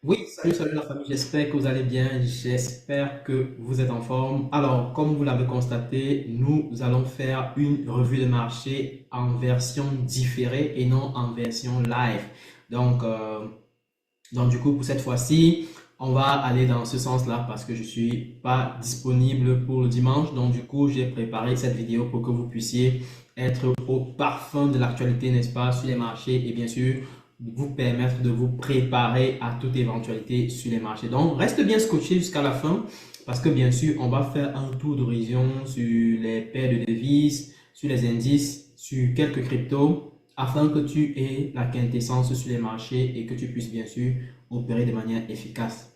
Oui, salut la famille, j'espère que vous allez bien, j'espère que vous êtes en forme. Alors, comme vous l'avez constaté, nous allons faire une revue de marché en version différée et non en version live. Donc, euh, donc du coup, pour cette fois-ci, on va aller dans ce sens-là parce que je suis pas disponible pour le dimanche. Donc, du coup, j'ai préparé cette vidéo pour que vous puissiez être au parfum de l'actualité, n'est-ce pas, sur les marchés et bien sûr, vous permettre de vous préparer à toute éventualité sur les marchés. Donc, reste bien scotché jusqu'à la fin parce que bien sûr, on va faire un tour d'horizon sur les paires de devises, sur les indices, sur quelques cryptos afin que tu aies la quintessence sur les marchés et que tu puisses bien sûr opérer de manière efficace.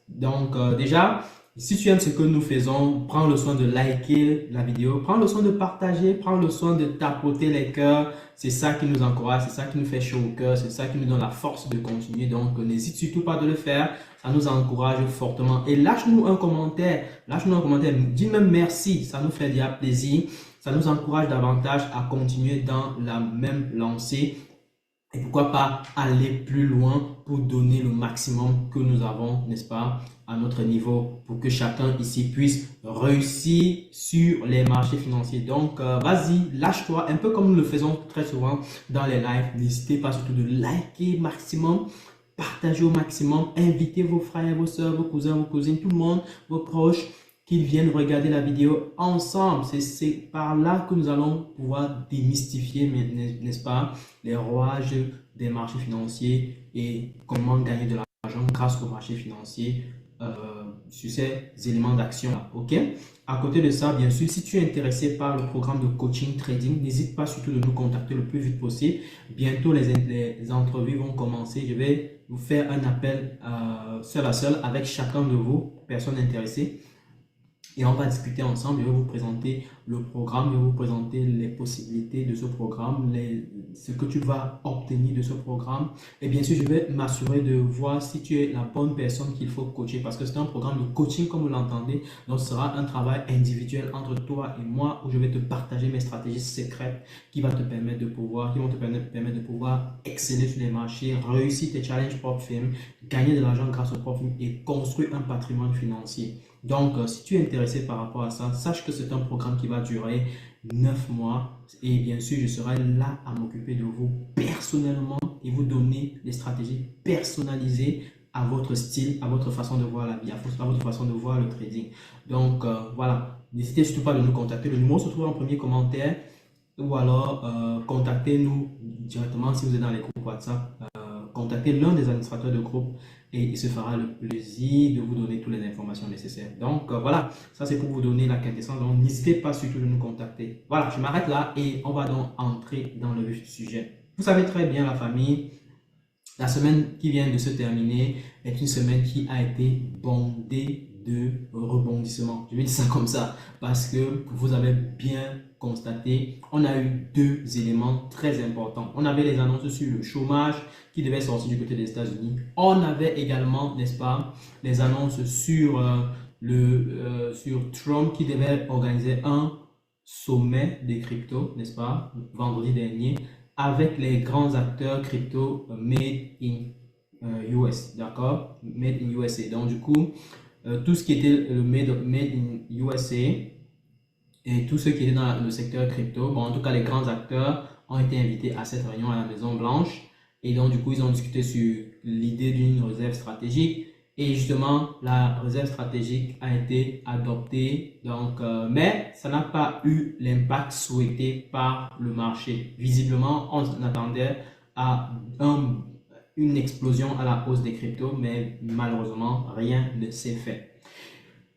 Déjà, si tu aimes ce que nous faisons, prends le soin de liker la vidéo, prends le soin de partager, prends le soin de tapoter les cœurs. C'est ça qui nous encourage, c'est ça qui nous fait chaud au cœur, c'est ça qui nous donne la force de continuer. Donc, n'hésite surtout pas de le faire. Ça nous encourage fortement. Et lâche-nous un commentaire. Lâche-nous un commentaire. Dis même merci. Ça nous fait déjà plaisir. Ça nous encourage davantage à continuer dans la même lancée et pourquoi pas aller plus loin pour donner le maximum que nous avons, n'est-ce pas, à notre niveau pour que chacun ici puisse réussir sur les marchés financiers. Vas-y, lâche-toi, un peu comme nous le faisons très souvent dans les lives. N'hésitez pas surtout de liker maximum, partager au maximum, invitez vos frères, vos soeurs, vos cousins, vos cousines, tout le monde, vos proches, qu'ils viennent regarder la vidéo ensemble. C'est par là que nous allons pouvoir démystifier, n'est-ce pas, les rouages des marchés financiers et comment gagner de l'argent grâce aux marchés financiers sur ces éléments d'action. OK? À côté de ça, bien sûr, si tu es intéressé par le programme de coaching trading, n'hésite pas surtout de nous contacter le plus vite possible. Bientôt, les entrevues vont commencer. Je vais vous faire un appel seul à seul avec chacun de vous, personnes intéressées, et on va discuter ensemble. Je vais vous présenter le programme, je vais vous présenter les possibilités de ce programme, ce que tu vas obtenir de ce programme. Et bien sûr, je vais m'assurer de voir si tu es la bonne personne qu'il faut coacher parce que c'est un programme de coaching comme vous l'entendez. Donc, ce sera un travail individuel entre toi et moi où je vais te partager mes stratégies secrètes qui vont te permettre de pouvoir exceller sur les marchés, réussir tes challenges propres firmes, gagner de l'argent grâce aux propres firmes et construire un patrimoine financier. Si tu es intéressé par rapport à ça, sache que c'est un programme qui va durer 9 mois et bien sûr, je serai là à m'occuper de vous personnellement et vous donner des stratégies personnalisées à votre style, à votre façon de voir la vie, à votre façon de voir le trading. Voilà, n'hésitez surtout pas de nous contacter. Le numéro se trouve en premier commentaire ou alors contactez-nous directement si vous êtes dans les groupes WhatsApp. Contactez l'un des administrateurs de groupe et il se fera le plaisir de vous donner toutes les informations nécessaires. Voilà, ça c'est pour vous donner la quintessence. Donc n'hésitez pas surtout de nous contacter. Voilà, je m'arrête là et on va donc entrer dans le vif du sujet. Vous savez très bien la famille, la semaine qui vient de se terminer est une semaine qui a été bondée de rebondissements. Je vais dire ça comme ça parce que vous avez bien constaté, on a eu deux éléments très importants. On avait les annonces sur le chômage qui devait sortir du côté des États-Unis. On avait également, n'est-ce pas, les annonces sur Trump qui devait organiser un sommet des cryptos, n'est-ce pas, vendredi dernier avec les grands acteurs crypto made in US, d'accord? Made in USA. Donc, du coup, tout ce qui était le made in USA et tout ce qui était dans le secteur crypto, bon, en tout cas, les grands acteurs ont été invités à cette réunion à la Maison Blanche. Et donc, du coup, ils ont discuté sur l'idée d'une réserve stratégique. Et justement, la réserve stratégique a été adoptée, mais ça n'a pas eu l'impact souhaité par le marché. Visiblement, on attendait à une explosion à la hausse des cryptos, mais malheureusement, rien ne s'est fait.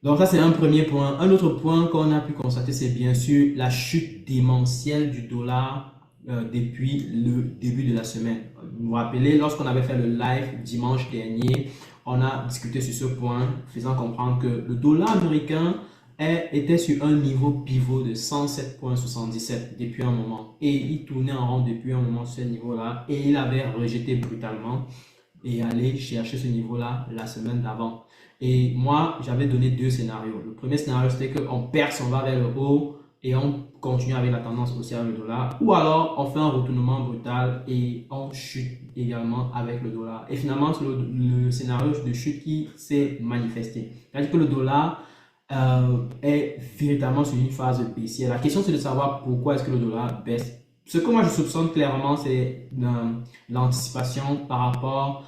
Donc ça, c'est un premier point. Un autre point qu'on a pu constater, c'est bien sûr la chute démentielle du dollar depuis le début de la semaine. Vous vous rappelez, lorsqu'on avait fait le live dimanche dernier, on a discuté sur ce point, faisant comprendre que le dollar américain était sur un niveau pivot de 107,77 depuis un moment. Et il tournait en rond depuis un moment sur ce niveau-là et il avait rejeté brutalement et aller chercher ce niveau-là la semaine d'avant. Et moi, j'avais donné deux scénarios. Le premier scénario, c'était qu'on perce, on va vers le haut et on continuer avec la tendance haussière du dollar, ou alors on fait un retournement brutal et on chute également avec le dollar. Et finalement, c'est le scénario de chute qui s'est manifesté. C'est-à-dire que le dollar est véritablement sur une phase baissière. La question, c'est de savoir pourquoi est-ce que le dollar baisse. Ce que moi je soupçonne clairement, c'est l'anticipation par rapport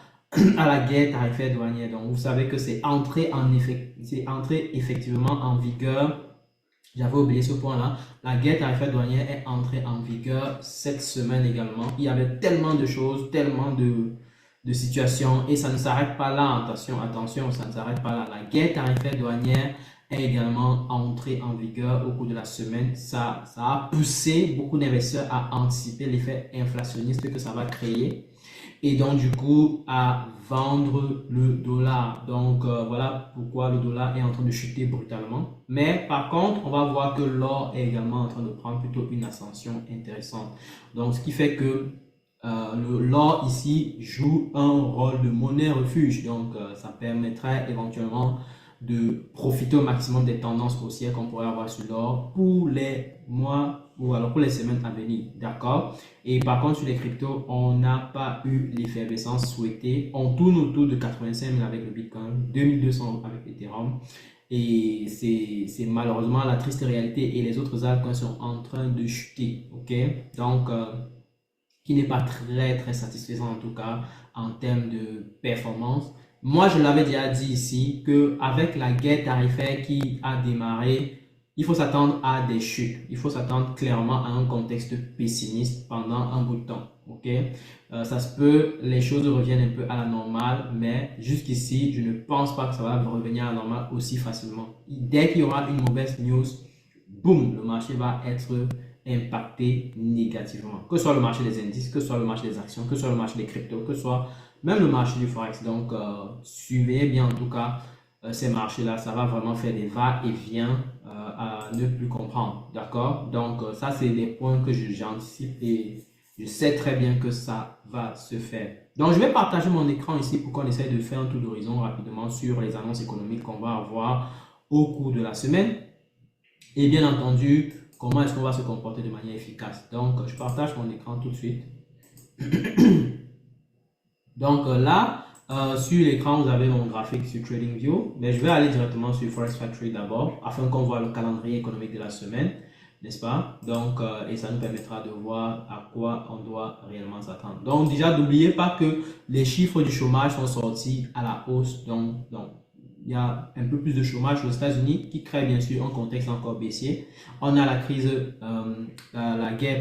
à la guerre tarifaire douanière. Donc, vous savez que c'est entré effectivement en vigueur. J'avais oublié ce point-là. La guerre tarifaire douanière est entrée en vigueur cette semaine également. Il y avait tellement de choses, tellement de situations et ça ne s'arrête pas là. Attention, ça ne s'arrête pas là. La guerre tarifaire douanière est également entrée en vigueur au cours de la semaine. Ça a poussé beaucoup d'investisseurs à anticiper l'effet inflationniste que ça va créer et donc du coup à vendre le dollar. Donc voilà pourquoi le dollar est en train de chuter brutalement. Mais par contre, on va voir que l'or est également en train de prendre plutôt une ascension intéressante. Donc ce qui fait que l'or ici joue un rôle de monnaie refuge. Donc ça permettrait éventuellement de profiter au maximum des tendances haussières qu'on pourrait avoir sur l'or pour les mois ou alors pour les semaines à venir, d'accord? Et par contre sur les cryptos, on n'a pas eu l'effervescence souhaitée. On tourne autour de 85 000 avec le Bitcoin, 2200 avec l'Ethereum et c'est malheureusement la triste réalité et les autres altcoins sont en train de chuter, ok? Donc qui n'est pas très satisfaisant en tout cas en termes de performance. Moi, je l'avais déjà dit ici qu'avec la guerre tarifaire qui a démarré, il faut s'attendre à des chutes. Il faut s'attendre clairement à un contexte pessimiste pendant un bout de temps. Ok, ça se peut, les choses reviennent un peu à la normale, mais jusqu'ici, je ne pense pas que ça va revenir à la normale aussi facilement. Dès qu'il y aura une mauvaise news, boum, le marché va être impacté négativement. Que ce soit le marché des indices, que ce soit le marché des actions, que ce soit le marché des cryptos, que ce soit même le marché du forex. Donc, suivez bien en tout cas ces marchés-là. Ça va vraiment faire des va-et-vient à ne plus comprendre. D'accord? Donc, ça, c'est des points que j'anticipe et je sais très bien que ça va se faire. Donc, je vais partager mon écran ici pour qu'on essaye de faire un tour d'horizon rapidement sur les annonces économiques qu'on va avoir au cours de la semaine. Et bien entendu, comment est-ce qu'on va se comporter de manière efficace. Donc, je partage mon écran tout de suite. Donc là, sur l'écran, vous avez mon graphique sur TradingView. Mais je vais aller directement sur Forex Factory d'abord, afin qu'on voit le calendrier économique de la semaine, n'est-ce pas? Donc, et ça nous permettra de voir à quoi on doit réellement s'attendre. Donc, déjà, n'oubliez pas que les chiffres du chômage sont sortis à la hausse. Donc il y a un peu plus de chômage aux États-Unis qui crée bien sûr un contexte encore baissier. On a la crise, la guerre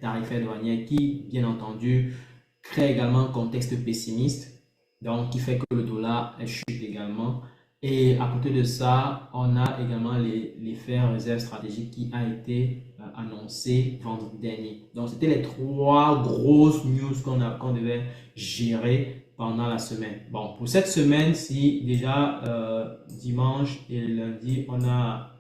tarifaire douanière qui, bien entendu, crée également un contexte pessimiste, donc qui fait que le dollar chute également. Et à côté de ça, on a également l'effet réserve stratégique qui a été annoncé vendredi dernier. Donc, c'était les trois grosses news qu'on devait gérer pendant la semaine. Bon, pour cette semaine, si déjà dimanche et lundi, on a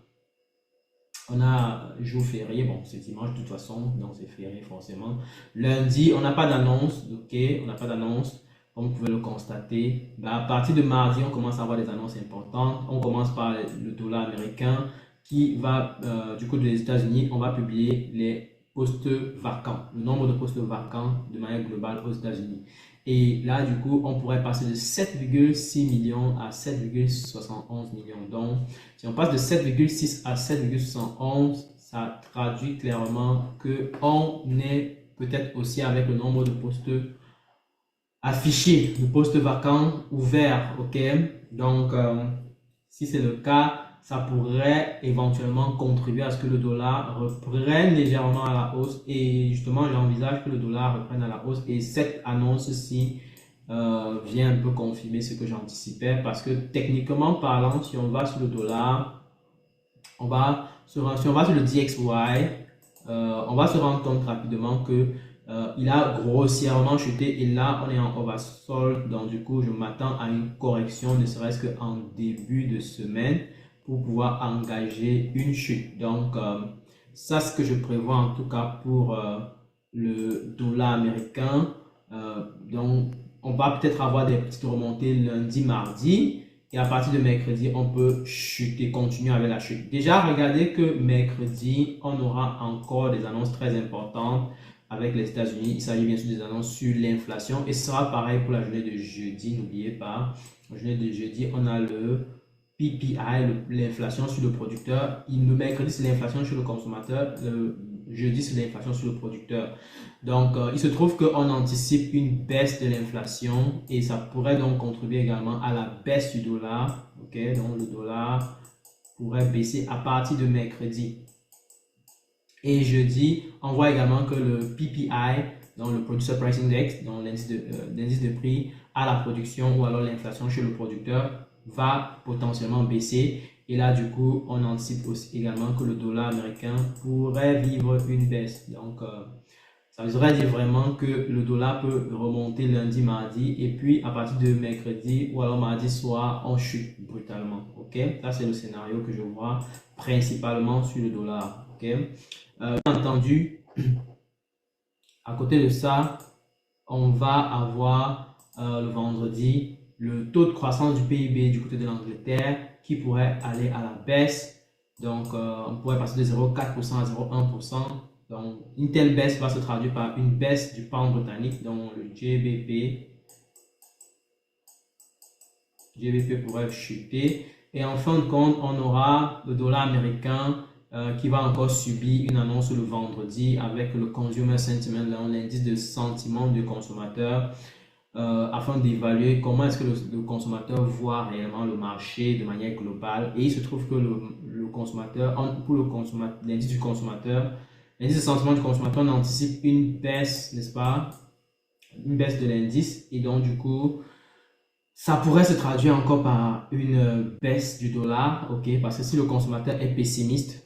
jour férié, bon c'est dimanche de toute façon, donc c'est férié forcément. Lundi, on n'a pas d'annonce, ok, on n'a pas d'annonce, comme vous pouvez le constater. À partir de mardi, on commence à avoir des annonces importantes. On commence par le dollar américain qui va, du coup des États-Unis, on va publier les postes vacants, le nombre de postes vacants de manière globale aux États-Unis. Et là, du coup, on pourrait passer de 7,6 millions à 7,71 millions. Donc, si on passe de 7,6 à 7,71, ça traduit clairement qu'on est peut-être aussi avec le nombre de postes affichés, de postes vacants ouverts. Ok, donc si c'est le cas, ça pourrait éventuellement contribuer à ce que le dollar reprenne légèrement à la hausse. Et justement, j'envisage que le dollar reprenne à la hausse. Et cette annonce-ci vient un peu confirmer ce que j'anticipais. Parce que techniquement parlant, si on va sur le dollar, si on va sur le DXY, on va se rendre compte rapidement que il a grossièrement chuté et là on est en oversold. Donc du coup, je m'attends à une correction, ne serait-ce qu'en début de semaine, pour pouvoir engager une chute. Donc, ça, c'est ce que je prévois en tout cas pour le dollar américain. Donc, on va peut-être avoir des petites remontées lundi, mardi. Et à partir de mercredi, on peut chuter, continuer avec la chute. Déjà, regardez que mercredi, on aura encore des annonces très importantes avec les États-Unis. Il s'agit bien sûr des annonces sur l'inflation. Et ce sera pareil pour la journée de jeudi. N'oubliez pas, la journée de jeudi, on a le PPI, l'inflation sur le producteur. Le mercredi, c'est l'inflation sur le consommateur. Le jeudi, c'est l'inflation sur le producteur. Donc, il se trouve qu'on anticipe une baisse de l'inflation et ça pourrait donc contribuer également à la baisse du dollar. Ok, donc le dollar pourrait baisser à partir de mercredi. Et jeudi, on voit également que le PPI, donc le Producer Price Index, donc l'indice de prix à la production ou alors l'inflation chez le producteur, va potentiellement baisser. Et là, du coup, on anticipe aussi également que le dollar américain pourrait vivre une baisse. Donc, ça voudrait dire vraiment que le dollar peut remonter lundi, mardi, et puis à partir de mercredi ou alors mardi soir, on chute brutalement. Ok, ça c'est le scénario que je vois principalement sur le dollar. Ok, bien entendu, à côté de ça, on va avoir le vendredi le taux de croissance du PIB du côté de l'Angleterre qui pourrait aller à la baisse. Donc, on pourrait passer de 0,4% à 0,1%. Donc, une telle baisse va se traduire par une baisse du pound britannique, donc le GBP pourrait chuter. Et en fin de compte, on aura le dollar américain qui va encore subir une annonce le vendredi avec le Consumer Sentiment, l'indice de sentiment du consommateur, afin d'évaluer comment est-ce que le consommateur voit réellement le marché de manière globale. Et il se trouve que le consommateur, pour l'indice du consommateur, l'indice de sentiment du consommateur, on anticipe une baisse, n'est-ce pas? Une baisse de l'indice. Et donc, du coup, ça pourrait se traduire encore par une baisse du dollar, ok? Parce que si le consommateur est pessimiste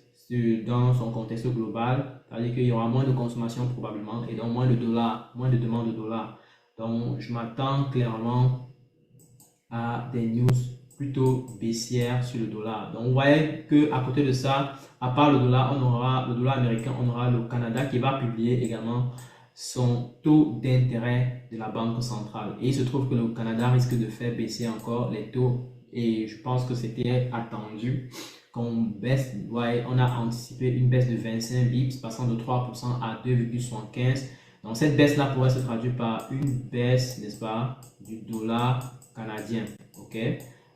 dans son contexte global, c'est-à-dire qu'il y aura moins de consommation probablement et donc moins de dollars, moins de demande de dollars. Donc, je m'attends clairement à des news plutôt baissières sur le dollar. Donc, vous voyez qu'à côté de ça, à part le dollar, on aura le dollar américain, on aura le Canada qui va publier également son taux d'intérêt de la Banque centrale. Et il se trouve que le Canada risque de faire baisser encore les taux. Et je pense que c'était attendu qu'on baisse. Ouais, on a anticipé une baisse de 25 bips, passant de 3% à 2,75. Donc cette baisse-là pourrait se traduire par une baisse, n'est-ce pas, du dollar canadien. Ok?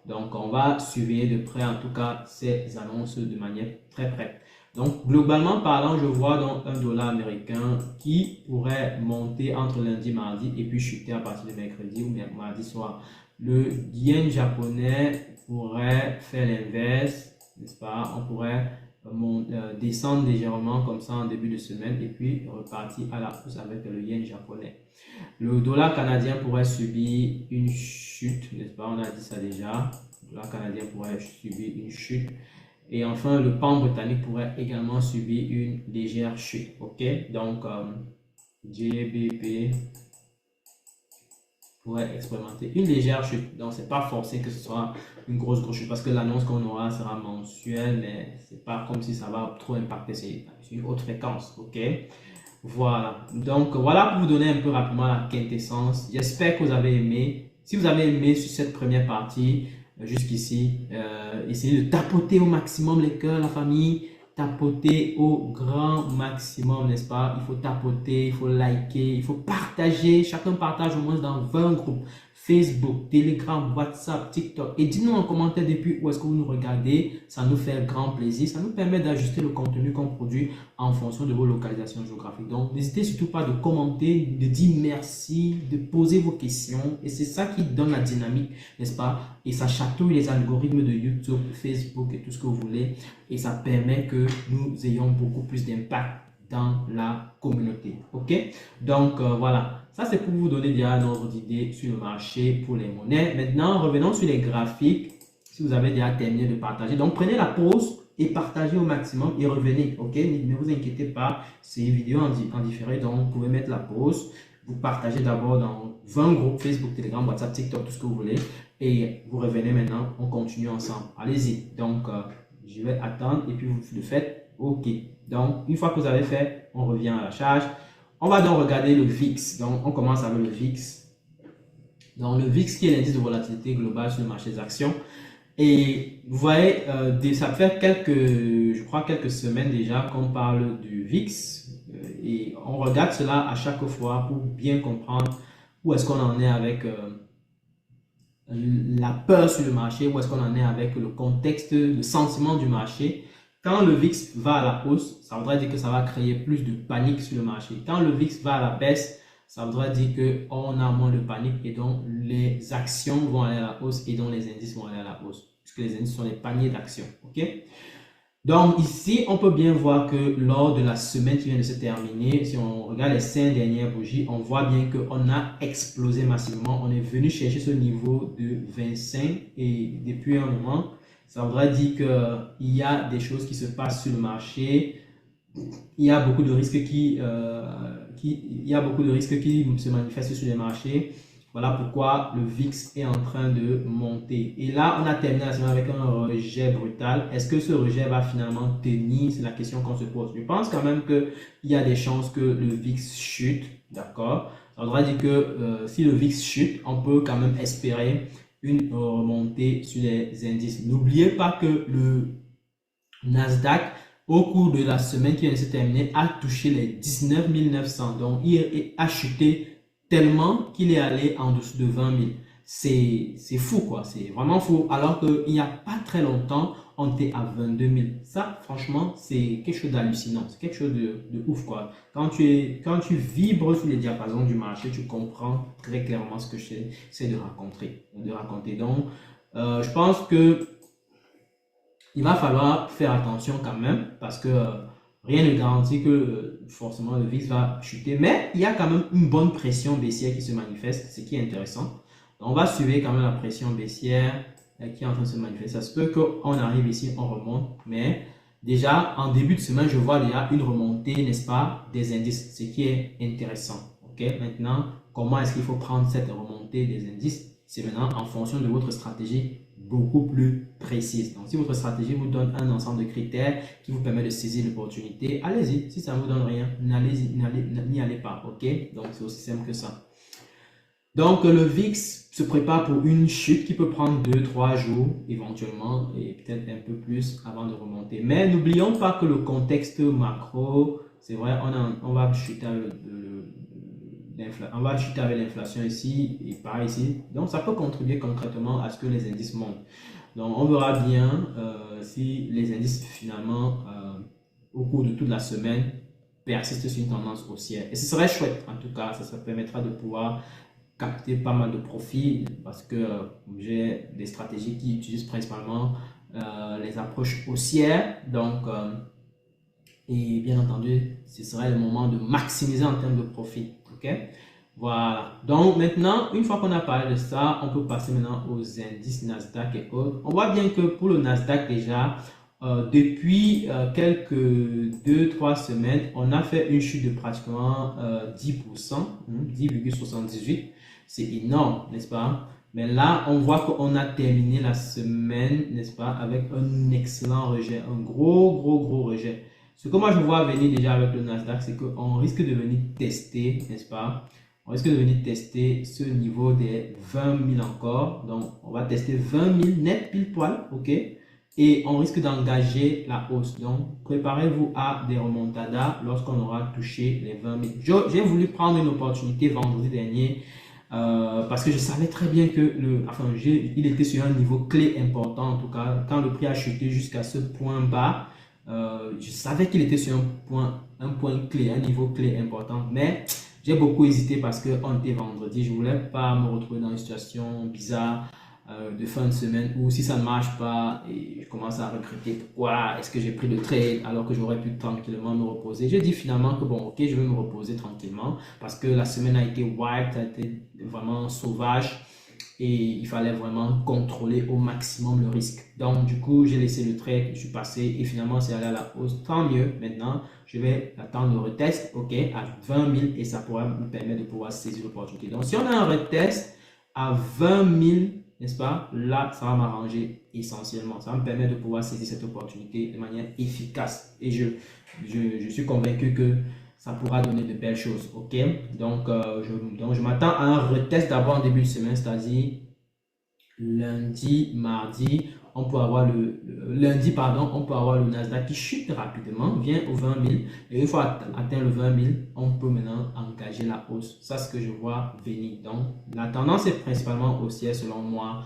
Donc on va surveiller de près en tout cas ces annonces de manière très près. Donc, globalement parlant, je vois donc un dollar américain qui pourrait monter entre lundi et mardi et puis chuter à partir de mercredi ou mardi soir. Le yen japonais pourrait faire l'inverse, n'est-ce pas? On pourrait descendre légèrement comme ça en début de semaine et puis repartir à la hausse avec le yen japonais. Le dollar canadien pourrait subir une chute, n'est-ce pas? On a dit ça déjà. Le dollar canadien pourrait subir une chute. Et enfin, le pound britannique pourrait également subir une légère chute. Ok, donc GBP pourrait expérimenter une légère chute. Donc, c'est pas forcé que ce soit une grosse chute parce que l'annonce qu'on aura sera mensuelle, mais c'est pas comme si ça va trop impacter. C'est une haute fréquence. Ok, voilà. Donc, voilà pour vous donner un peu rapidement la quintessence. J'espère que vous avez aimé. Si vous avez aimé sur cette première partie, jusqu'ici, essayez de tapoter au maximum les cœurs, la famille, tapoter au grand maximum, n'est-ce pas? Il faut tapoter, il faut liker, il faut partager. Chacun partage au moins dans 20 groupes. Facebook, Telegram, WhatsApp, TikTok. Et dites-nous en commentaire depuis où est-ce que vous nous regardez. Ça nous fait grand plaisir. Ça nous permet d'ajuster le contenu qu'on produit en fonction de vos localisations géographiques. Donc, n'hésitez surtout pas de commenter, de dire merci, de poser vos questions. Et c'est ça qui donne la dynamique, n'est-ce pas? Et ça chatouille les algorithmes de YouTube, Facebook et tout ce que vous voulez. Et ça permet que nous ayons beaucoup plus d'impact dans la communauté. Ok? Donc, voilà. Ça, c'est pour vous donner déjà un ordre d'idée sur le marché pour les monnaies. Maintenant, revenons sur les graphiques. Si vous avez déjà terminé de partager. Donc, prenez la pause et partagez au maximum et revenez. Ok? Ne vous inquiétez pas. C'est une vidéo en différé. Donc, vous pouvez mettre la pause. Vous partagez d'abord dans 20 groupes, Facebook, Telegram, WhatsApp, TikTok, tout ce que vous voulez. Et vous revenez maintenant. On continue ensemble. Allez-y. Donc, je vais attendre et puis vous le faites. Ok. Donc, une fois que vous avez fait, on revient à la charge. On va donc regarder le VIX. Donc, on commence avec le VIX. Donc, le VIX qui est l'indice de volatilité globale sur le marché des actions. Et vous voyez, ça fait je crois quelques semaines déjà qu'on parle du VIX et on regarde cela à chaque fois pour bien comprendre où est-ce qu'on en est avec la peur sur le marché, où est-ce qu'on en est avec le contexte, le sentiment du marché. Quand le VIX va à la hausse, ça voudrait dire que ça va créer plus de panique sur le marché. Quand le VIX va à la baisse, ça voudrait dire qu'on a moins de panique et donc les actions vont aller à la hausse et donc les indices vont aller à la hausse. Puisque les indices sont des paniers d'actions. Ok? Donc ici, on peut bien voir que lors de la semaine qui vient de se terminer, si on regarde les 5 dernières bougies, on voit bien qu'on a explosé massivement. On est venu chercher ce niveau de 25 et depuis un moment, ça voudrait dire qu'il y a des choses qui se passent sur le marché. Il y a beaucoup de risques il y a beaucoup de risques qui se manifestent sur les marchés. Voilà pourquoi le VIX est en train de monter. Et là, on a terminé la semaine avec un rejet brutal. Est-ce que ce rejet va finalement tenir? C'est la question qu'on se pose. Je pense quand même qu'il y a des chances que le VIX chute. D'accord? Ça voudrait dire que si le VIX chute, on peut quand même espérer une remontée sur les indices. N'oubliez pas que le Nasdaq, au cours de la semaine qui vient de se terminer, a touché les 19 900. Donc, il a chuté tellement qu'il est allé en dessous de 20 000. C'est fou, quoi. C'est vraiment fou. Alors qu'il n'y a pas très longtemps, on était à 22 000. Ça, franchement, c'est quelque chose d'hallucinant. C'est quelque chose de ouf, quoi. Quand tu vibres sur les diapasons du marché, tu comprends très clairement ce que j'essaie de raconter. Donc, je pense que il va falloir faire attention quand même parce que rien ne garantit que forcément le VIX va chuter. Mais il y a quand même une bonne pression baissière qui se manifeste, ce qui est intéressant. Donc, on va suivre quand même la pression baissière qui est en train de se manifester. Ça se peut qu'on arrive ici, on remonte. Mais déjà, en début de semaine, je vois déjà une remontée, n'est-ce pas, des indices, ce qui est intéressant. Ok, maintenant, comment est-ce qu'il faut prendre cette remontée des indices? C'est maintenant en fonction de votre stratégie beaucoup plus précise. Donc, si votre stratégie vous donne un ensemble de critères qui vous permet de saisir l'opportunité, allez-y. Si ça ne vous donne rien, n'y allez pas. OK? Donc, c'est aussi simple que ça. Donc, le VIX se prépare pour une chute qui peut prendre 2-3 jours éventuellement et peut-être un peu plus avant de remonter. Mais n'oublions pas que le contexte macro, c'est vrai, on va chuter avec l'inflation ici et par ici. Donc, ça peut contribuer concrètement à ce que les indices montent. Donc, on verra bien si les indices finalement, au cours de toute la semaine, persistent sur une tendance haussière. Et ce serait chouette, en tout cas, ça permettra de pouvoir capter pas mal de profits parce que j'ai des stratégies qui utilisent principalement les approches haussières. Donc, et bien entendu, ce serait le moment de maximiser en termes de profit. Ok? Voilà. Donc maintenant, une fois qu'on a parlé de ça, on peut passer maintenant aux indices Nasdaq et autres. On voit bien que pour le Nasdaq déjà, depuis quelques 2-3 semaines, on a fait une chute de pratiquement 10%, 10,78. C'est énorme, n'est-ce pas? Mais là, on voit qu'on a terminé la semaine, n'est-ce pas, avec un excellent rejet, un gros rejet. Ce que moi je vois venir déjà avec le Nasdaq, c'est qu'on risque de venir tester, n'est-ce pas? On risque de venir tester ce niveau des 20 000 encore. Donc, on va tester 20 000 net pile poil, ok? Et on risque d'engager la hausse. Donc, préparez-vous à des remontadas lorsqu'on aura touché les 20 000. J'ai voulu prendre une opportunité vendredi dernier parce que je savais très bien que il était sur un niveau clé important. En tout cas, quand le prix a chuté jusqu'à ce point bas, je savais qu'il était sur un point clé, un niveau clé important. Mais j'ai beaucoup hésité parce qu'on était vendredi. Je ne voulais pas me retrouver dans une situation bizarre de fin de semaine où si ça ne marche pas et je commence à regretter pourquoi est-ce que j'ai pris le trade alors que j'aurais pu tranquillement me reposer. J'ai dit finalement que bon, ok, je vais me reposer tranquillement parce que la semaine a été wild, a été vraiment sauvage et il fallait vraiment contrôler au maximum le risque. Donc du coup, j'ai laissé le trade, je suis passé et finalement c'est allé à la hausse. Tant mieux, maintenant je vais attendre le retest, ok, à 20 000 et ça pourra me permettre de pouvoir saisir l'opportunité. Donc si on a un retest à 20 000, n'est-ce pas? Là, ça va m'arranger essentiellement. Ça va me permettre de pouvoir saisir cette opportunité de manière efficace. Et je suis convaincu que ça pourra donner de belles choses. Ok, donc je m'attends à un retest d'abord en début de semaine, c'est-à-dire lundi, mardi. On peut avoir lundi, pardon, on peut avoir le Nasdaq qui chute rapidement, vient aux 20 000. Et une fois atteint le 20 000, on peut maintenant engager la hausse. Ça, c'est ce que je vois venir. Donc, la tendance est principalement haussière selon moi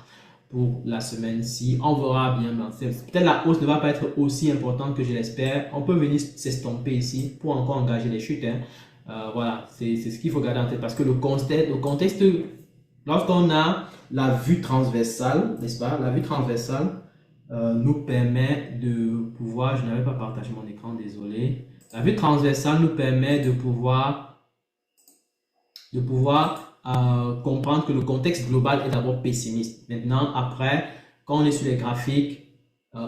pour la semaine-ci. On verra bien. Peut-être la hausse ne va pas être aussi importante que je l'espère. On peut venir s'estomper ici pour encore engager les chutes. Voilà, c'est ce qu'il faut garder en tête parce que le contexte lorsqu'on a la vue transversale, n'est-ce pas? La vue transversale nous permet de pouvoir, je n'avais pas partagé mon écran, désolé. La vue transversale nous permet de pouvoir comprendre que le contexte global est d'abord pessimiste. Maintenant, après, quand on est sur les graphiques,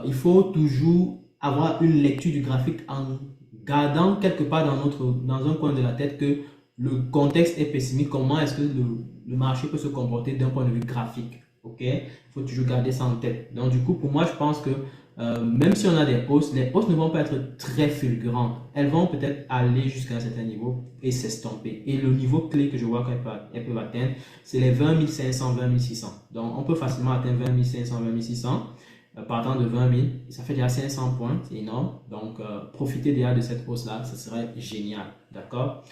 il faut toujours avoir une lecture du graphique en gardant quelque part dans un coin de la tête que le contexte est pessimiste. Comment est-ce que le marché peut se comporter d'un point de vue graphique? Ok, il faut toujours garder ça en tête. Donc, du coup, pour moi, je pense que même si on a des hausses, les hausses ne vont pas être très fulgurantes. Elles vont peut-être aller jusqu'à un certain niveau et s'estomper. Et le niveau clé que je vois qu'elles peuvent atteindre, c'est les 20 500, 20 600. Donc, on peut facilement atteindre 20 500, 20 600 partant de 20 000. Ça fait déjà 500 points, c'est énorme. Donc, profitez déjà de cette hausse-là, ce serait génial. D'accord?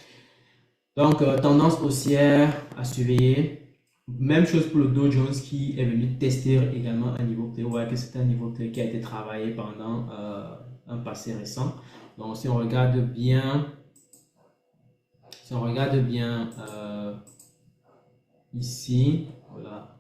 Donc, tendance haussière à surveiller. Même chose pour le Dow Jones qui est venu tester également un niveau clé. Vous voyez que c'est un niveau clé qui a été travaillé pendant un passé récent. Donc, si on regarde bien, ici, voilà.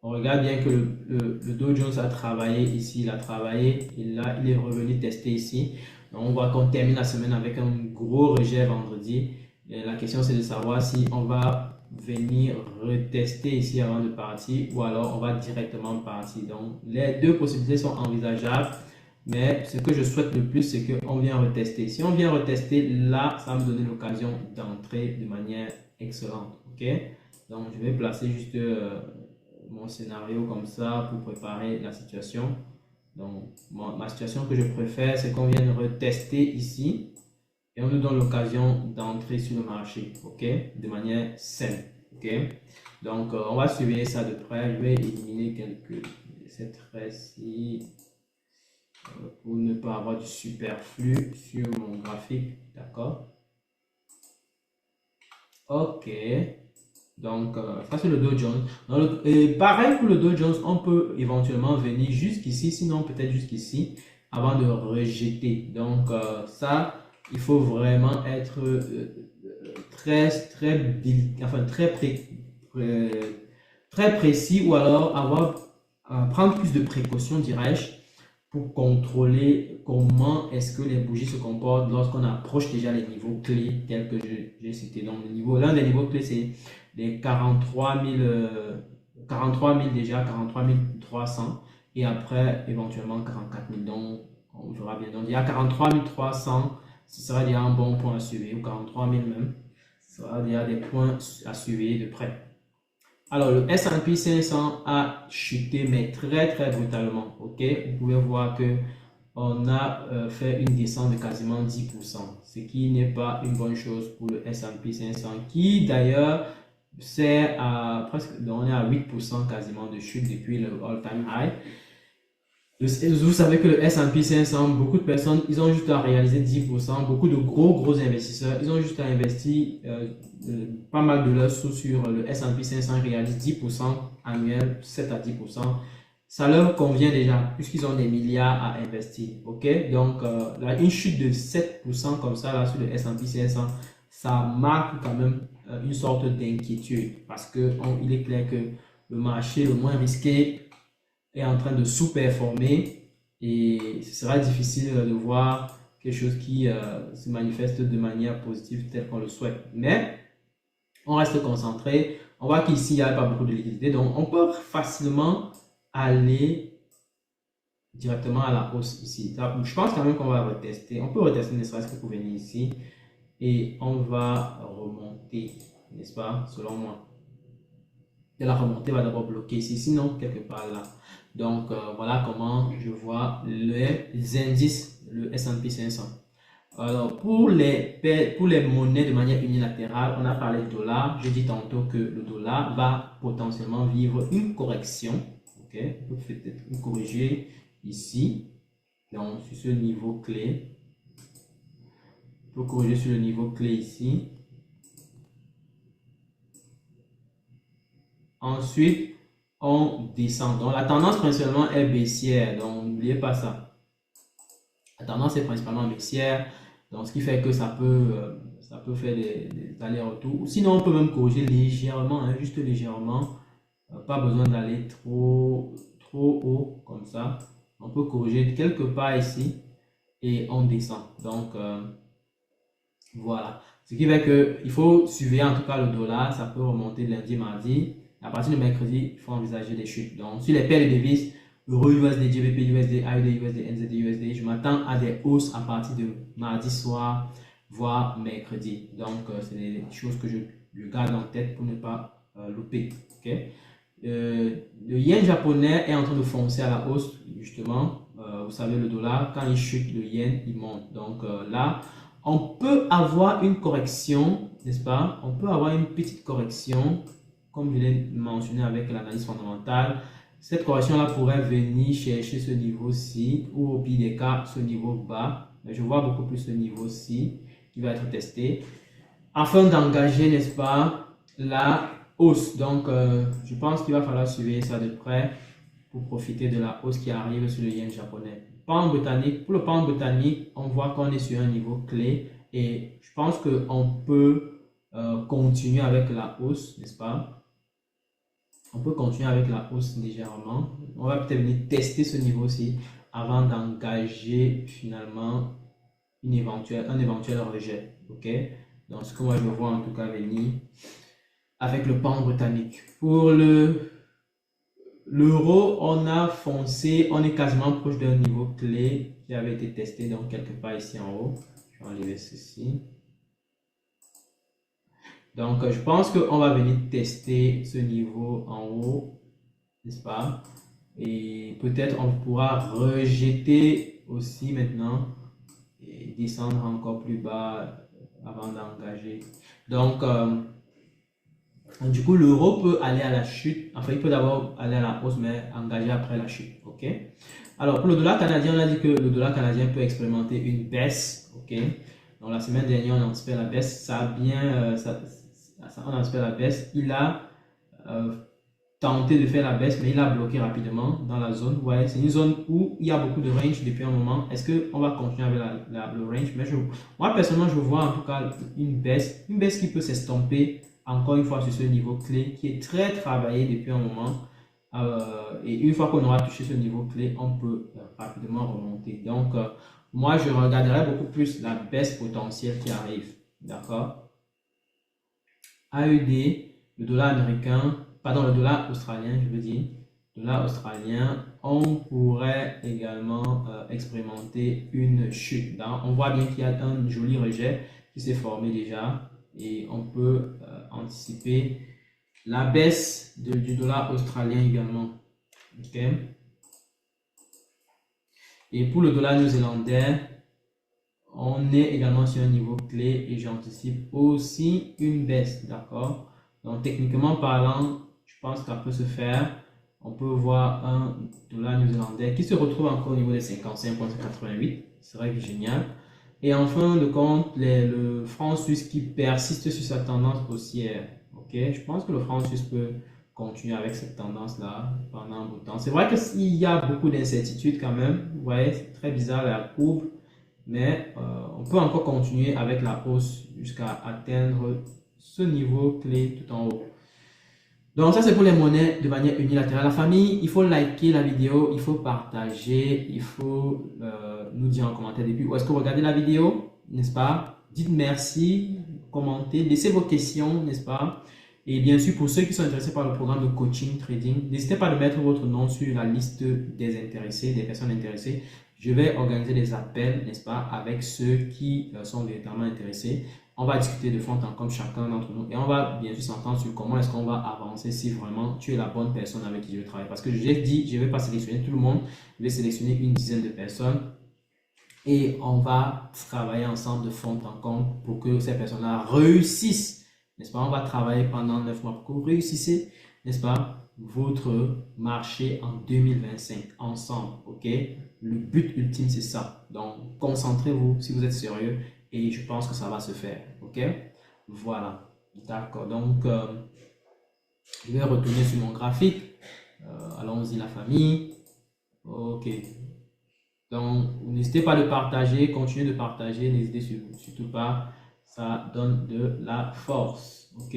On regarde bien que le Dow Jones a travaillé ici, il a travaillé et là, il est revenu tester ici. Donc, on voit qu'on termine la semaine avec un gros rejet vendredi. Et la question, c'est de savoir si on va venir retester ici avant de partir ou alors on va directement partir. Donc, les deux possibilités sont envisageables. Mais ce que je souhaite le plus, c'est qu'on vient retester. Si on vient retester, là, ça va me donner l'occasion d'entrer de manière excellente. Ok? Donc, je vais placer juste mon scénario comme ça pour préparer la situation. Donc, ma situation que je préfère, c'est qu'on vienne retester ici et on nous donne l'occasion d'entrer sur le marché, ok, de manière saine, ok. Donc, on va surveiller ça de près. Je vais éliminer quelques cette traits-ci pour ne pas avoir du superflu sur mon graphique, d'accord. Ok. Donc, ça c'est le Dow Jones. Et pareil pour le Dow Jones, on peut éventuellement venir jusqu'ici, sinon peut-être jusqu'ici, avant de rejeter. Donc, ça, il faut vraiment être très précis ou alors prendre plus de précautions, dirais-je, pour contrôler comment est-ce que les bougies se comportent lorsqu'on approche déjà les niveaux clés tels que j'ai cité. Donc, l'un des niveaux clés, c'est les 43 000 déjà, 43 300 et après éventuellement 44 000. Donc, on verra bien. Donc, il y a 43 300, ce sera déjà un bon point à suivre, ou 43 000 même. Ce sera déjà des points à suivre de près. Alors, le S&P 500 a chuté, mais très brutalement. Ok, vous pouvez voir que on a fait une descente de quasiment 10%, ce qui n'est pas une bonne chose pour le S&P 500, qui d'ailleurs c'est à presque, on est à 8% quasiment de chute depuis le all-time high. Vous savez que le S&P 500, beaucoup de personnes, ils ont juste à réaliser 10%. Beaucoup de gros investisseurs, ils ont juste à investir pas mal de leurs sous sur le S&P 500, réalisent 10% annuel, 7 à 10%. Ça leur convient déjà, puisqu'ils ont des milliards à investir. Ok, donc là, une chute de 7% comme ça là, sur le S&P 500, ça marque quand même une sorte d'inquiétude, parce qu'il est clair que le marché le moins risqué est en train de sous-performer et ce sera difficile de voir quelque chose qui se manifeste de manière positive telle qu'on le souhaite. Mais on reste concentré. On voit qu'ici, il n'y a pas beaucoup de liquidité. Donc, on peut facilement aller directement à la hausse ici. Je pense quand même qu'on va retester. On peut retester ne serait-ce que pour venir ici. Et on va remonter, n'est-ce pas, selon moi. Et la remontée va d'abord bloquer ici, sinon quelque part là. Donc voilà comment je vois les indices, le S&P 500. Alors, pour les monnaies de manière unilatérale, on a parlé de dollar. Je dis tantôt que le dollar va potentiellement vivre une correction. Ok, on peut peut-être corriger ici, donc sur ce niveau clé. On peut corriger sur le niveau clé ici. Ensuite, on descend. Donc, la tendance principalement est baissière. Donc, n'oubliez pas ça. La tendance est principalement baissière. Donc, ce qui fait que ça peut faire des allers-retours. Sinon, on peut même corriger légèrement, hein, juste légèrement. Pas besoin d'aller trop haut comme ça. On peut corriger quelque part ici et on descend. Donc, voilà. Ce qui fait qu'il faut surveiller en tout cas le dollar. Ça peut remonter lundi, mardi. À partir de mercredi, il faut envisager des chutes. Donc, sur les paires de devises, Euro USD, GBP USD, AUD USD, NZD USD, je m'attends à des hausses à partir de mardi soir, voire mercredi. Donc, c'est des choses que je garde en tête pour ne pas louper. Okay? Le yen japonais est en train de foncer à la hausse, justement. Vous savez, le dollar, quand il chute, le yen, il monte. Donc là, on peut avoir une correction, n'est-ce pas? On peut avoir une petite correction, comme je l'ai mentionné avec l'analyse fondamentale. Cette correction-là pourrait venir chercher ce niveau-ci, ou au pire des cas, ce niveau bas. Mais je vois beaucoup plus ce niveau-ci qui va être testé, afin d'engager, n'est-ce pas, la hausse. Donc, je pense qu'il va falloir surveiller ça de près pour profiter de la hausse qui arrive sur le yen japonais. Pound britannique, pour le pound britannique, on voit qu'on est sur un niveau clé et je pense qu'on peut continuer avec la hausse, n'est-ce pas? On peut continuer avec la hausse légèrement. On va peut-être venir tester ce niveau-ci avant d'engager finalement un éventuel rejet. Ok? Donc, ce que moi je vois en tout cas venir avec le pound britannique. Pour l'euro, on a foncé, on est quasiment proche d'un niveau clé qui avait été testé donc quelque part ici en haut. Je vais enlever ceci. Donc, je pense qu'on va venir tester ce niveau en haut, n'est-ce pas? Et peut-être on pourra rejeter aussi maintenant et descendre encore plus bas avant d'engager. Donc, du coup, l'euro peut aller à la chute. Enfin, il peut d'abord aller à la hausse, mais engager après la chute. OK? Alors, pour le dollar canadien, on a dit que le dollar canadien peut expérimenter une baisse. OK? Donc, la semaine dernière, on anticipait la baisse. Ça a bien... on anticipait la baisse. Il a tenté de faire la baisse, mais il a bloqué rapidement dans la zone. Vous voyez, c'est une zone où il y a beaucoup de range depuis un moment. Est-ce qu'on va continuer avec le range? Mais moi, personnellement, je vois en tout cas une baisse qui peut s'estomper encore une fois sur ce niveau clé qui est très travaillé depuis un moment. Et une fois qu'on aura touché ce niveau clé, on peut rapidement remonter. Donc, moi, je regarderai beaucoup plus la baisse potentielle qui arrive. D'accord? AED, le dollar américain, pardon, le dollar australien, je veux dire, dollar australien, on pourrait également expérimenter une chute. Donc, on voit bien qu'il y a un joli rejet qui s'est formé déjà et on peut anticiper la baisse du dollar australien également. Ok. Et pour le dollar néo-zélandais, on est également sur un niveau clé et j'anticipe aussi une baisse. D'accord. Donc, techniquement parlant, je pense que ça peut se faire. On peut voir un dollar néo-zélandais qui se retrouve encore au niveau des 55,88. Ce serait génial. Et en fin de compte, le franc suisse qui persiste sur sa tendance haussière. Ok, je pense que le franc suisse peut continuer avec cette tendance-là pendant un bout de temps. C'est vrai qu'il y a beaucoup d'incertitudes quand même. Vous voyez, c'est très bizarre la courbe. Mais on peut encore continuer avec la hausse jusqu'à atteindre ce niveau clé tout en haut. Donc ça c'est pour les monnaies de manière unilatérale. La famille, il faut liker la vidéo, il faut partager, il faut nous dire en commentaire depuis où est-ce que vous regardez la vidéo, n'est-ce pas? Dites merci, commentez, laissez vos questions, n'est-ce pas? Et bien sûr, pour ceux qui sont intéressés par le programme de coaching trading, n'hésitez pas à mettre votre nom sur la liste des intéressés, des personnes intéressées. Je vais organiser des appels, n'est-ce pas, avec ceux qui sont véritablement intéressés. On va discuter de fond en comme chacun d'entre nous et on va bien sûr s'entendre sur comment est-ce qu'on va avancer si vraiment tu es la bonne personne avec qui je vais travailler. Parce que j'ai dit, je ne vais pas sélectionner tout le monde, je vais sélectionner une dizaine de personnes et on va travailler ensemble de fond en comble pour que ces personnes-là réussissent, n'est-ce pas? On va travailler pendant 9 mois pour que vous réussissez, n'est-ce pas, votre marché en 2025 ensemble, ok? Le but ultime, c'est ça. Donc, concentrez-vous si vous êtes sérieux et je pense que ça va se faire, ok? Voilà, d'accord. Donc, je vais retourner sur mon graphique. Allons-y, la famille. Ok. Donc, n'hésitez pas de partager, continuez de partager, n'hésitez surtout pas, ça donne de la force, ok?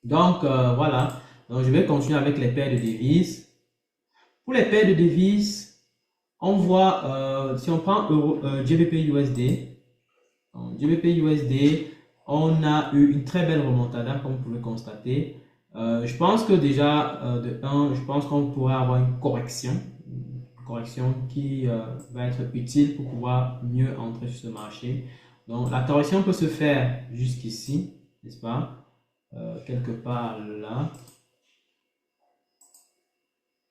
Donc, voilà, donc je vais continuer avec les paires de devises. Pour les paires de devises, on voit, si on prend GBP USD, GBP USD, on a eu une très belle remontada, comme vous pouvez constater. Je pense que déjà, de 1, je pense qu'on pourrait avoir une correction qui va être utile pour pouvoir mieux entrer sur ce marché. Donc, la correction peut se faire jusqu'ici, n'est-ce pas? Quelque part là,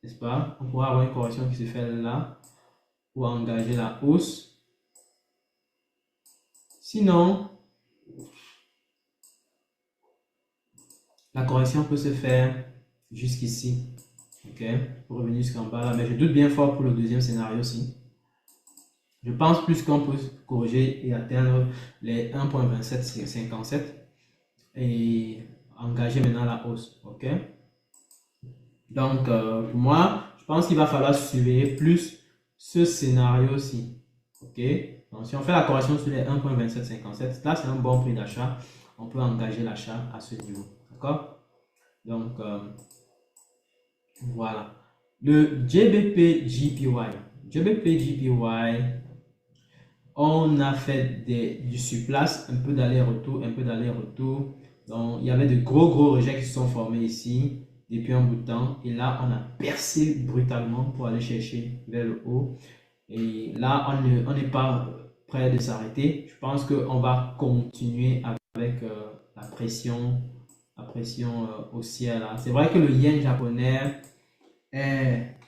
n'est-ce pas? On pourra avoir une correction qui se fait là pour engager la hausse. Sinon, la correction peut se faire jusqu'ici. Ok, pour revenir jusqu'en bas là, mais je doute bien fort pour le deuxième scénario aussi. Je pense plus qu'on peut corriger et atteindre les 1.2757 et engager maintenant la hausse. Ok, donc pour moi, je pense qu'il va falloir surveiller plus ce scénario-ci. Ok, donc si on fait la correction sur les 1.2757, là c'est un bon prix d'achat. On peut engager l'achat à ce niveau. D'accord, donc voilà. Le GBP JPY. GBP JPY, on a fait du surplace, un peu d'aller-retour, un peu d'aller-retour. Donc, il y avait de gros rejets qui se sont formés ici depuis un bout de temps. Et là, on a percé brutalement pour aller chercher vers le haut. Et là, on n'est pas prêt de s'arrêter. Je pense qu'on va continuer avec la pression haussière là. C'est vrai que le yen japonais est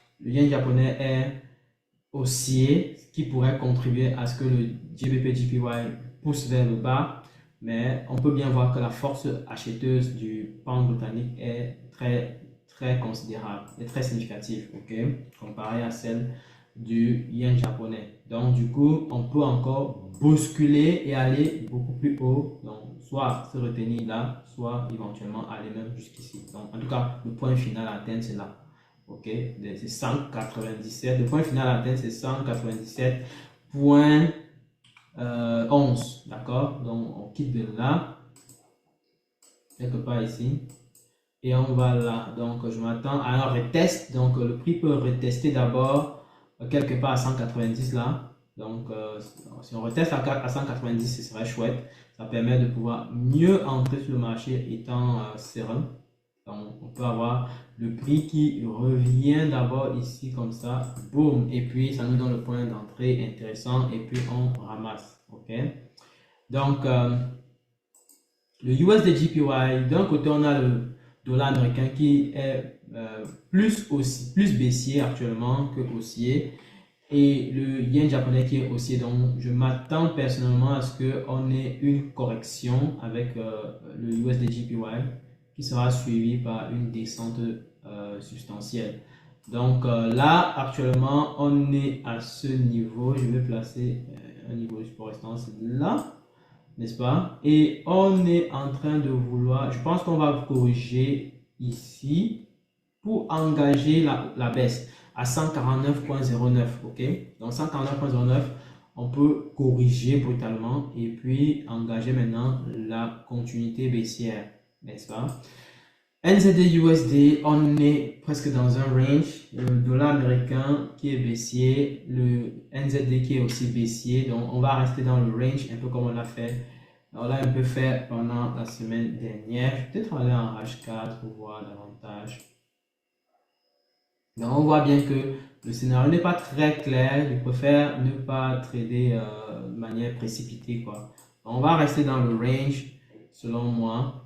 haussier, ce qui pourrait contribuer à ce que le GBP/JPY pousse vers le bas, mais on peut bien voir que la force acheteuse du pound britannique est très considérable et très significative, ok, comparé à celle du yen japonais. Donc du coup, on peut encore bousculer et aller beaucoup plus haut, donc soit se retenir là, soit éventuellement aller même jusqu'ici. Donc en tout cas, le point final à atteindre, c'est là. Ok, c'est 197. Le point final à atteindre, c'est 197.11. D'accord, donc on quitte de là, quelque part ici, et on va là. Donc je m'attends à un retest. Donc le prix peut retester d'abord quelque part à 190 là. Donc si on reteste à 190, ce serait chouette. Ça permet de pouvoir mieux entrer sur le marché étant serein. Donc, on peut avoir le prix qui revient d'abord ici comme ça, boum, et puis ça nous donne le point d'entrée intéressant et puis on ramasse, ok. Donc, le USD JPY, d'un côté on a le dollar américain qui est plus baissier actuellement que haussier et le yen japonais qui est haussier. Donc, je m'attends personnellement à ce qu'on ait une correction avec le USD JPY qui sera suivi par une descente substantielle. Donc là, actuellement, on est à ce niveau. Je vais placer un niveau de support résistance là, n'est-ce pas? Et on est en train de vouloir, je pense qu'on va corriger ici pour engager la baisse à 149.09, ok? Donc 149.09, on peut corriger brutalement et puis engager maintenant la continuité baissière, n'est-ce pas? NZD USD, on est presque dans un range. Le dollar américain qui est baissier, le NZD qui est aussi baissier. Donc, on va rester dans le range, un peu comme on l'a fait. On l'a un peu fait pendant la semaine dernière. Je vais peut-être aller en H4 pour voir davantage. Donc, on voit bien que le scénario n'est pas très clair. Je préfère ne pas trader de manière précipitée, quoi. On va rester dans le range, selon moi.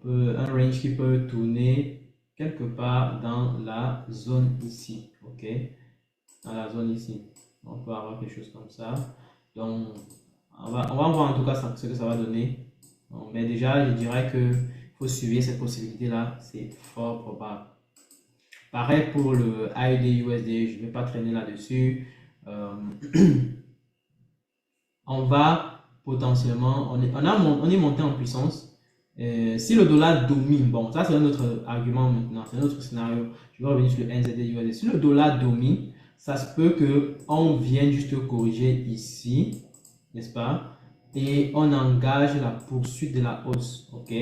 Un range qui peut tourner quelque part dans la zone ici. Ok. dans la zone ici. On peut avoir quelque chose comme ça. Donc, on va voir en tout cas ce que ça va donner. Donc, mais déjà, je dirais que faut suivre cette possibilité-là. C'est fort probable. Pareil pour le AUD USD, je ne vais pas traîner là-dessus. On va potentiellement, on est monté en puissance. Si le dollar domine, bon, ça c'est un autre argument maintenant, c'est un autre scénario. Je vais revenir sur le NZD USD. Si le dollar domine, ça se peut qu'on vienne juste corriger ici, n'est-ce pas? Et on engage la poursuite de la hausse, ok?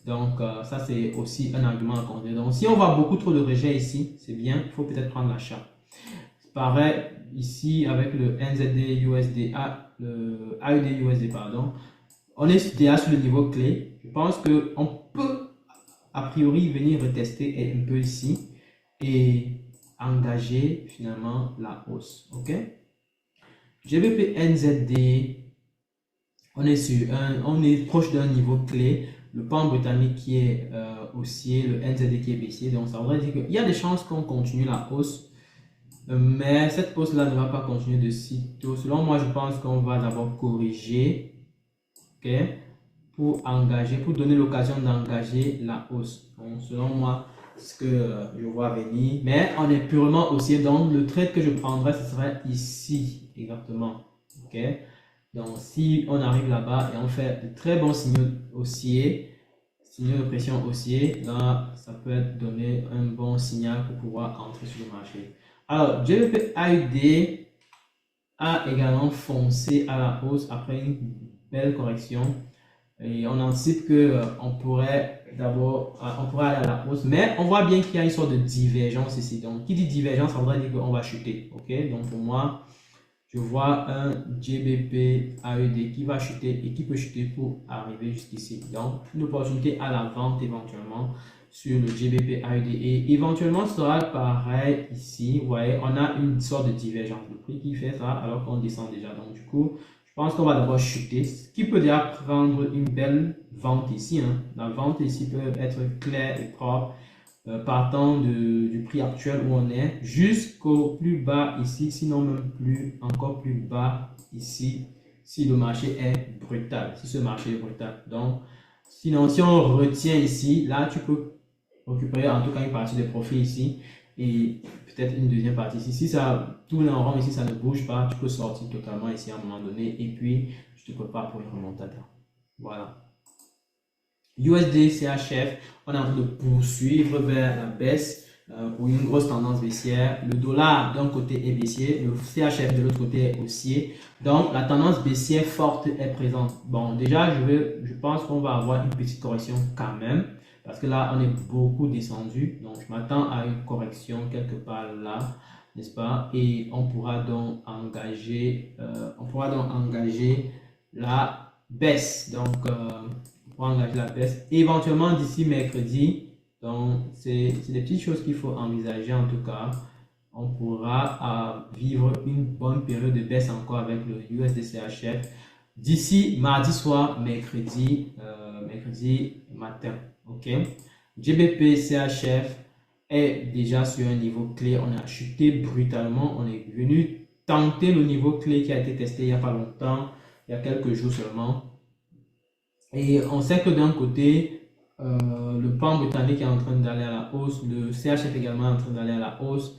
Donc, ça c'est aussi un argument à considérer. Donc, si on voit beaucoup trop de rejet ici, c'est bien, il faut peut-être prendre l'achat. Pareil ici avec le NZD USD, le AUD USD, pardon. On est déjà sur le niveau clé. Je pense qu'on peut a priori venir retester un peu ici et engager finalement la hausse. Ok? GBP NZD, on est proche d'un niveau clé. Le pound britannique qui est haussier, le NZD qui est baissier. Donc ça voudrait dire qu'il y a des chances qu'on continue la hausse. Mais cette hausse-là ne va pas continuer de sitôt. Selon moi, je pense qu'on va d'abord corriger, ok, pour donner l'occasion d'engager la hausse. Donc, selon moi, ce que je vois venir. Mais on est purement haussier. Donc, le trade que je prendrais, ce serait ici, exactement. Ok. Donc, si on arrive là-bas et on fait de très bons signaux haussiers, signaux de pression haussiers, là, ça peut donner un bon signal pour pouvoir entrer sur le marché. Alors, GBP AUD a également foncé à la hausse après une belle correction. Et on anticipe que on pourrait aller à la hausse, mais on voit bien qu'il y a une sorte de divergence ici. Donc, qui dit divergence, ça voudrait dire qu'on va chuter. Ok, donc pour moi, je vois un GBP AUD qui va chuter et qui peut chuter pour arriver jusqu'ici. Donc, une opportunité à la vente éventuellement sur le GBP AUD et éventuellement ce sera pareil ici. Vous voyez, on a une sorte de divergence. Le prix qui fait ça alors qu'on descend déjà. Donc, du coup, je pense qu'on va d'abord chuter, ce qui peut déjà prendre une belle vente ici. Hein. La vente ici peut être claire et propre. Partant du prix actuel où on est jusqu'au plus bas ici, sinon même encore plus bas ici, si le marché est brutal, si ce marché est brutal. Donc, sinon, si on retient ici, là, tu peux récupérer en tout cas une partie des profits ici et peut-être une deuxième partie ici. Si ça tourne en rond ici, ça ne bouge pas, tu peux sortir totalement ici à un moment donné et puis tu te prépares pour une remontada. Voilà. USD CHF, on est en train de poursuivre vers la baisse pour une grosse tendance baissière. Le dollar d'un côté est baissier, le CHF de l'autre côté est haussier. Donc la tendance baissière forte est présente. Bon, déjà je pense qu'on va avoir une petite correction quand même parce que là on est beaucoup descendu. Donc je m'attends à une correction quelque part là, n'est-ce pas? Et on pourra donc engager, la baisse. Donc engager la baisse éventuellement d'ici mercredi. Donc c'est des petites choses qu'il faut envisager. En tout cas, on pourra vivre une bonne période de baisse encore avec le USD CHF d'ici mardi soir, mercredi matin. Ok, GBP CHF est déjà sur un niveau clé. On a chuté brutalement. On est venu tenter le niveau clé qui a été testé il n'y a pas longtemps, il y a quelques jours seulement. Et on sait que d'un côté, le pound britannique est en train d'aller à la hausse, le CHF également est en train d'aller à la hausse,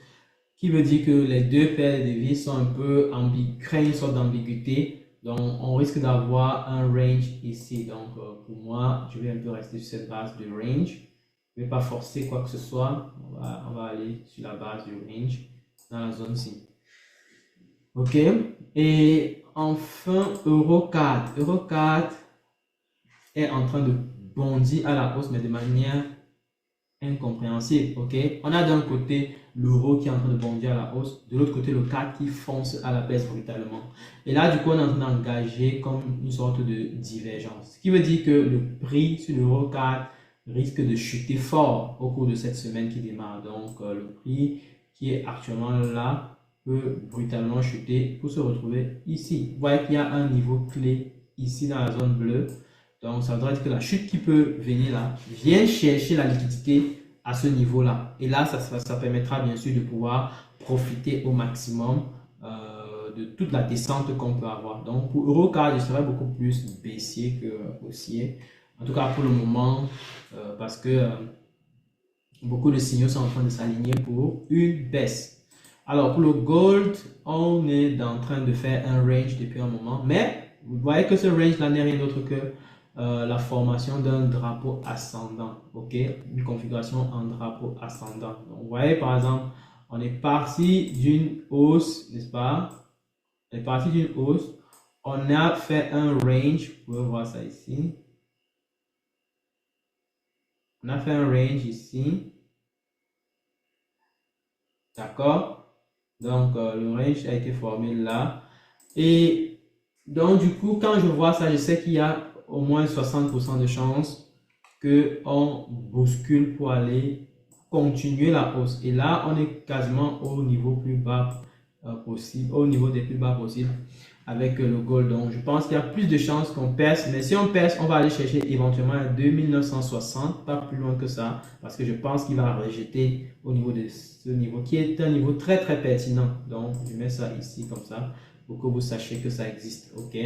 qui veut dire que les deux paires de devises sont un peu créent une sorte d'ambiguïté. Donc, on risque d'avoir un range ici. Donc, pour moi, je vais un peu rester sur cette base de range. Je ne vais pas forcer quoi que ce soit. On va aller sur la base du range dans la zone ci. Ok. Et enfin, EUROCAD. EUROCAD est en train de bondir à la hausse, mais de manière incompréhensible. Ok, on a d'un côté l'euro qui est en train de bondir à la hausse, de l'autre côté le CAC qui fonce à la baisse brutalement. Et là, du coup, on est en train d'engager comme une sorte de divergence. Ce qui veut dire que le prix sur l'euro CAC risque de chuter fort au cours de cette semaine qui démarre. Donc, le prix qui est actuellement là peut brutalement chuter pour se retrouver ici. Vous voyez qu'il y a un niveau clé ici dans la zone bleue. Donc, ça voudrait dire que la chute qui peut venir là vient chercher la liquidité à ce niveau-là. Et là, ça permettra bien sûr de pouvoir profiter au maximum de toute la descente qu'on peut avoir. Donc pour Eurocard, je serais beaucoup plus baissier que haussier. En tout cas pour le moment, parce que beaucoup de signaux sont en train de s'aligner pour une baisse. Alors pour le gold, on est en train de faire un range depuis un moment, mais vous voyez que ce range là n'est rien d'autre que la formation d'un drapeau ascendant, ok, une configuration en drapeau ascendant. Donc, vous voyez par exemple, on est parti d'une hausse, n'est-ce pas? On est parti d'une hausse, on a fait un range, vous pouvez voir ça ici. On a fait un range ici, d'accord? Donc le range a été formé là, et donc du coup quand je vois ça, je sais qu'il y a au moins 60% de chances qu'on bouscule pour aller continuer la hausse. Et là, on est quasiment au niveau plus bas possible, au niveau des plus bas possibles avec le gold. Donc, je pense qu'il y a plus de chances qu'on perce. Mais si on perce, on va aller chercher éventuellement à 2960, pas plus loin que ça, parce que je pense qu'il va rejeter au niveau de ce niveau, qui est un niveau très très pertinent. Donc, je mets ça ici comme ça, pour que vous sachiez que ça existe. Ok.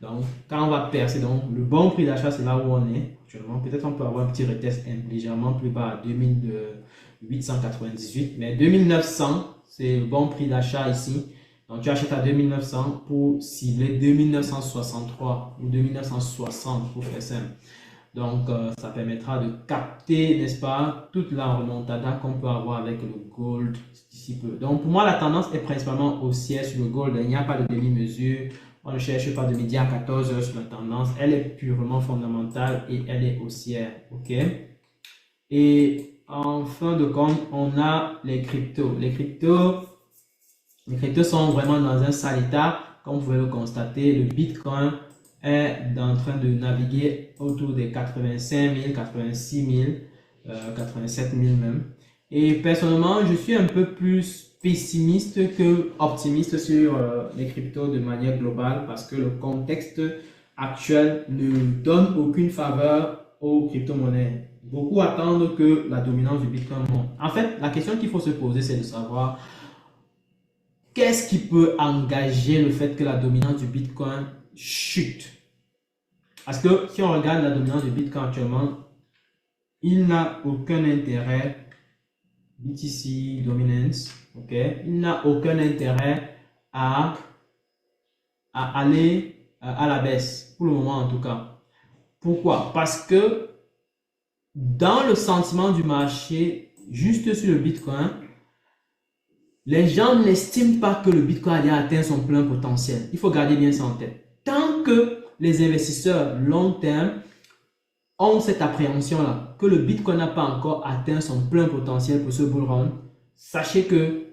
Donc, quand on va percer, donc le bon prix d'achat, c'est là où on est actuellement. Peut-être on peut avoir un petit retest légèrement plus bas à 2898, mais 2900, c'est le bon prix d'achat ici. Donc, tu achètes à 2900 pour cibler 2963 ou 2960 pour faire simple. Donc, ça permettra de capter, n'est-ce pas, toute la remontada qu'on peut avoir avec le gold d'ici peu. Donc, pour moi, la tendance est principalement haussière sur le gold. Il n'y a pas de demi-mesure. On ne cherche pas de midi à 14 heures sur la tendance. Elle est purement fondamentale et elle est haussière. OK? Et en fin de compte, on a les cryptos. Les cryptos sont vraiment dans un sale état. Comme vous pouvez le constater, le Bitcoin est en train de naviguer autour des 85 000, 86 000, 87 000 même. Et personnellement, je suis un peu plus pessimiste que optimiste sur les cryptos de manière globale parce que le contexte actuel ne donne aucune faveur aux crypto-monnaies. Beaucoup attendent que la dominance du Bitcoin monte. En fait, la question qu'il faut se poser, c'est de savoir qu'est-ce qui peut engager le fait que la dominance du Bitcoin chute? Parce que si on regarde la dominance du Bitcoin actuellement, il n'a aucun intérêt, BTC Dominance, ok? Il n'a aucun intérêt à aller à la baisse, pour le moment en tout cas. Pourquoi? Parce que dans le sentiment du marché, juste sur le Bitcoin, les gens n'estiment pas que le Bitcoin a atteint son plein potentiel. Il faut garder bien ça en tête. Tant que les investisseurs long terme ont cette appréhension-là, que le Bitcoin n'a pas encore atteint son plein potentiel pour ce bull run, sachez que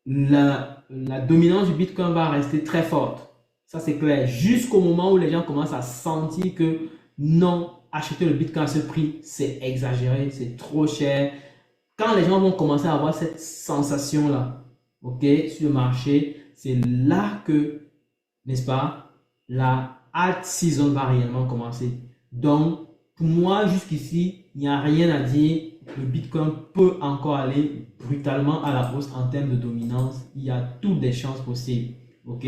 la dominance du Bitcoin va rester très forte. Ça, c'est clair. Jusqu'au moment où les gens commencent à sentir que non, acheter le Bitcoin à ce prix, c'est exagéré, c'est trop cher. Quand les gens vont commencer à avoir cette sensation-là, ok, sur le marché, c'est là que, n'est-ce pas, la alt season va réellement commencer. Donc, pour moi, jusqu'ici, il n'y a rien à dire. Le Bitcoin peut encore aller brutalement à la hausse en termes de dominance. Il y a toutes les chances possibles. Ok?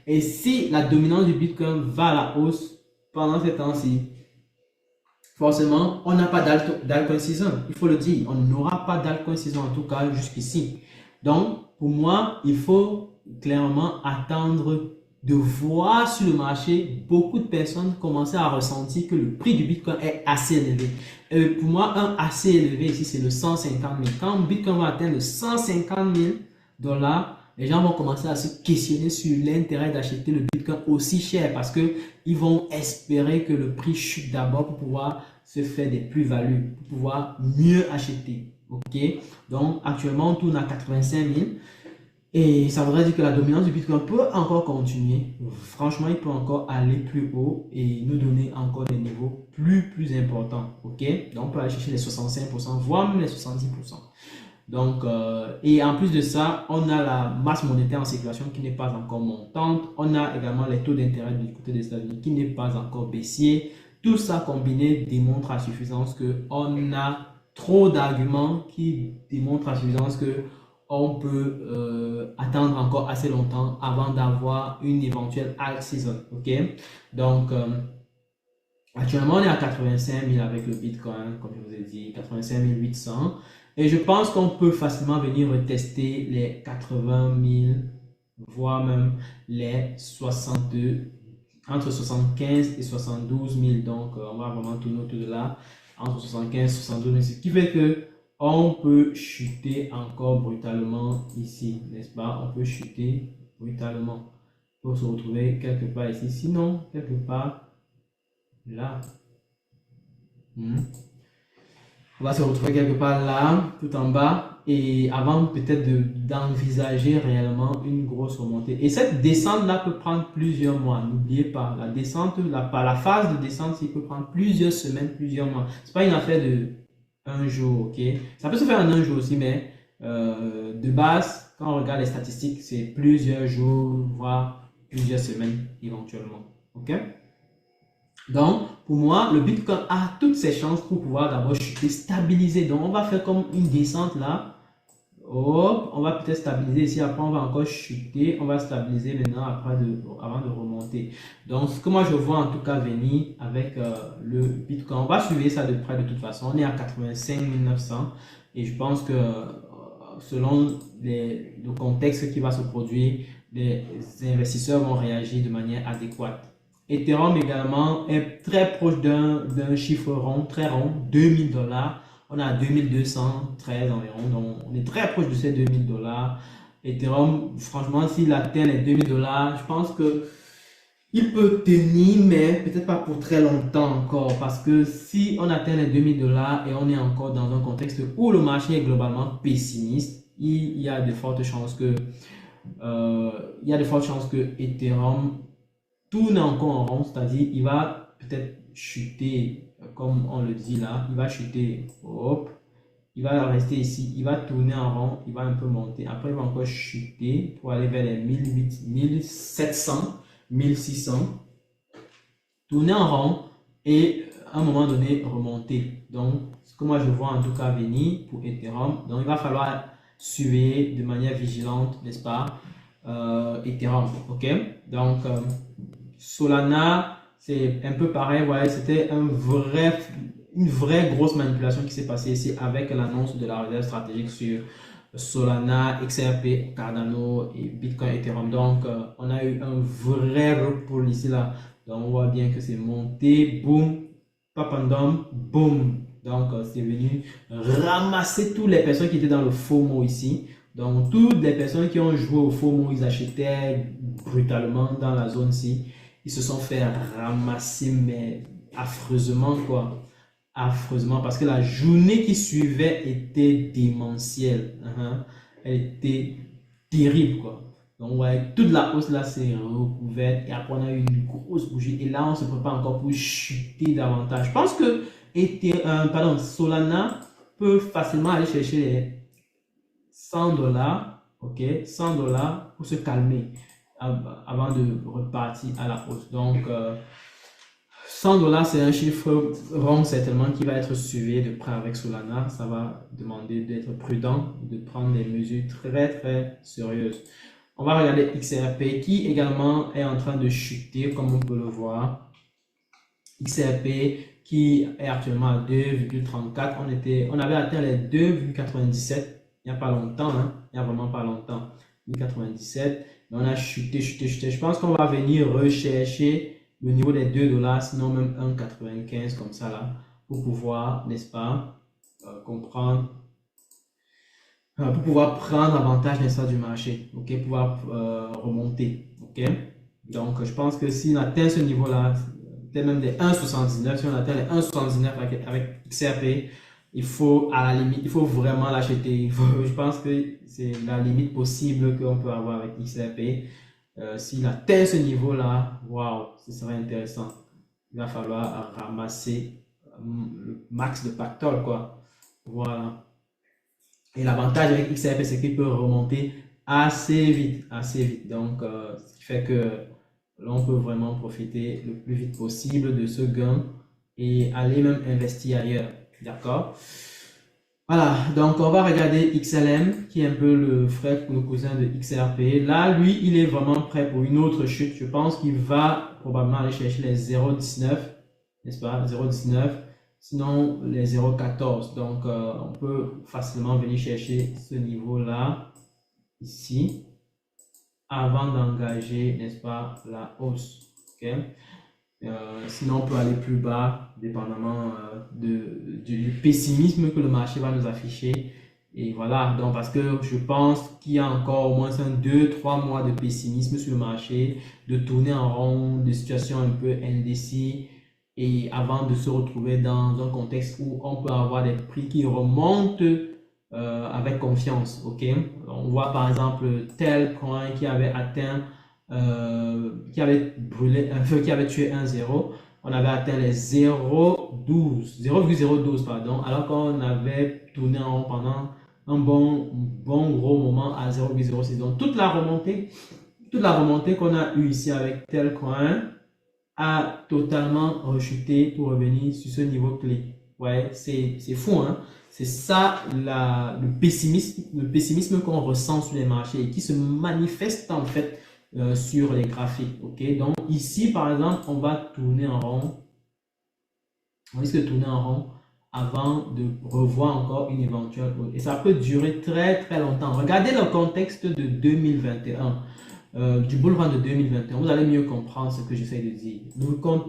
Et si la dominance du Bitcoin va à la hausse pendant ces temps-ci, forcément, on n'a pas d'altcoin season. Il faut le dire. On n'aura pas d'altcoin season, en tout cas jusqu'ici. Donc, pour moi, il faut clairement attendre de voir sur le marché beaucoup de personnes commencer à ressentir que le prix du Bitcoin est assez élevé. Pour moi, un assez élevé ici, c'est le 150 000. Quand le Bitcoin va atteindre le 150 000 $, les gens vont commencer à se questionner sur l'intérêt d'acheter le Bitcoin aussi cher parce qu'ils vont espérer que le prix chute d'abord pour pouvoir se faire des plus-values, pour pouvoir mieux acheter. Ok? Donc, actuellement, on tourne à 85 000. Et ça voudrait dire que la dominance du Bitcoin peut encore continuer. Franchement, il peut encore aller plus haut et nous donner encore des niveaux plus importants. Ok? Donc, on peut aller chercher les 65%, voire même les 70%. Donc, et en plus de ça, on a la masse monétaire en circulation qui n'est pas encore montante. On a également les taux d'intérêt du côté des États-Unis qui n'est pas encore baissier. Tout ça combiné démontre à suffisance qu'on a trop d'arguments qui démontrent à suffisance que on peut attendre encore assez longtemps avant d'avoir une éventuelle alt season. Ok, donc actuellement on est à 85 000 avec le Bitcoin, comme je vous ai dit, 85 800, et je pense qu'on peut facilement venir retester les 80 000, voire même les 62, entre 75 et 72 000. Donc on va vraiment tourner autour de là, entre 75 et 72 000, ce qui fait que on peut chuter encore brutalement ici, n'est-ce pas? On peut chuter brutalement pour se retrouver quelque part ici, sinon quelque part là. On va se retrouver quelque part là, tout en bas, et avant peut-être d'envisager réellement une grosse remontée. Et cette descente-là peut prendre plusieurs mois. N'oubliez pas, la descente, la phase de descente, il peut prendre plusieurs semaines, plusieurs mois. C'est pas une affaire de un jour, ok? Ça peut se faire en un jour aussi, mais de base, quand on regarde les statistiques, c'est plusieurs jours, voire plusieurs semaines éventuellement, ok? Donc, pour moi, le Bitcoin a toutes ses chances pour pouvoir d'abord chuter, stabiliser. Donc, on va faire comme une descente là. Hop, on va peut-être stabiliser ici. Après, on va encore chuter. On va stabiliser maintenant avant de remonter. Donc, ce que moi je vois en tout cas venir avec le Bitcoin, on va suivre ça de près de toute façon. On est à 85 900 et je pense que selon le contexte qui va se produire, les investisseurs vont réagir de manière adéquate. Ethereum également est très proche d'un chiffre rond, très rond, 2000 $. On est à 2213 environ, donc on est très proche de ces 2000 $. Ethereum, franchement, s'il atteint les 2000 $, je pense que il peut tenir, mais peut-être pas pour très longtemps encore, parce que si on atteint les 2000 $ et on est encore dans un contexte où le marché est globalement pessimiste, il y a de fortes chances que Ethereum tourne encore en rond, c'est-à-dire il va peut-être chuter, comme on le dit là, il va chuter, hop, il va rester ici, il va tourner en rond, il va un peu monter, après il va encore chuter pour aller vers les 1700, 1600, tourner en rond et à un moment donné remonter. Donc, ce que moi je vois en tout cas venir pour Ethereum, donc il va falloir suivre de manière vigilante, n'est-ce pas, Ethereum, ok? Donc, Solana, c'est un peu pareil, ouais, c'était une vraie grosse manipulation qui s'est passée ici avec l'annonce de la réserve stratégique sur Solana, XRP, Cardano et Bitcoin, Ethereum. Donc, on a eu un vrai repos ici là. Donc, on voit bien que c'est monté, boum, papandom, boum. Donc, c'est venu ramasser toutes les personnes qui étaient dans le FOMO ici. Donc, toutes les personnes qui ont joué au FOMO, ils achetaient brutalement dans la zone-ci. Ils se sont fait ramasser, mais affreusement, quoi. Affreusement, parce que la journée qui suivait était démentielle. Elle était terrible, quoi. Donc, ouais, toute la hausse là s'est recouverte et après on a eu une grosse bougie et là on se prépare encore pour chuter davantage. Je pense que Solana peut facilement aller chercher les 100 $, ok, 100 $ pour se calmer avant de repartir à la hausse. Donc, 100 $, c'est un chiffre rond certainement qui va être suivi de près avec Solana. Ça va demander d'être prudent, de prendre des mesures très très sérieuses. On va regarder XRP qui également est en train de chuter comme on peut le voir. XRP qui est actuellement à 2,34. On avait atteint les 2,97 il n'y a pas longtemps, hein, il n'y a vraiment pas longtemps. 2,97, mais on a chuté. Je pense qu'on va venir rechercher le niveau des 2 $, sinon même 1,95 comme ça là, pour pouvoir, n'est-ce pas, comprendre, pour pouvoir prendre avantage, n'est-ce pas, du marché, ok, pouvoir remonter, ok. Donc, je pense que si on atteint ce niveau-là, peut-être même des 1,79, si on atteint les 1,79 avec XRP, il faut, à la limite, il faut vraiment l'acheter. Je pense que c'est la limite possible qu'on peut avoir avec XRP. S'il atteint ce niveau-là, waouh, ce serait intéressant. Il va falloir ramasser le max de pactole, quoi. Voilà. Et l'avantage avec XRP, c'est qu'il peut remonter assez vite, assez vite. Donc, ce qui fait que l'on peut vraiment profiter le plus vite possible de ce gain et aller même investir ailleurs. D'accord? Voilà, donc on va regarder XLM, qui est un peu le frère ou le cousin de XRP. Là, lui, il est vraiment prêt pour une autre chute. Je pense qu'il va probablement aller chercher les 0,19, n'est-ce pas? 0,19, sinon les 0,14. Donc, on peut facilement venir chercher ce niveau-là, ici, avant d'engager, n'est-ce pas, la hausse. Ok? Sinon, on peut aller plus bas, dépendamment du pessimisme que le marché va nous afficher. Et voilà, donc parce que je pense qu'il y a encore au moins 2-3 mois de pessimisme sur le marché, de tourner en rond, de situations un peu indécises, et avant de se retrouver dans un contexte où on peut avoir des prix qui remontent avec confiance. Ok, on voit par exemple tel coin qui avait atteint qui avait brûlé, un feu qui avait tué 1,0, on avait atteint les 0,012, pardon, alors qu'on avait tourné en rond pendant un bon gros moment à 0,06. Donc toute la remontée qu'on a eue ici avec tel coin a totalement rechuté pour revenir sur ce niveau clé. Ouais, c'est fou, hein. C'est ça le pessimisme qu'on ressent sur les marchés et qui se manifeste en fait sur les graphiques. Ok, donc ici par exemple, on va tourner en rond. On risque de tourner en rond avant de revoir encore une éventuelle hausse. Et ça peut durer très très longtemps. Regardez le contexte de 2021. Du bull run de 2021, vous allez mieux comprendre ce que j'essaie de dire.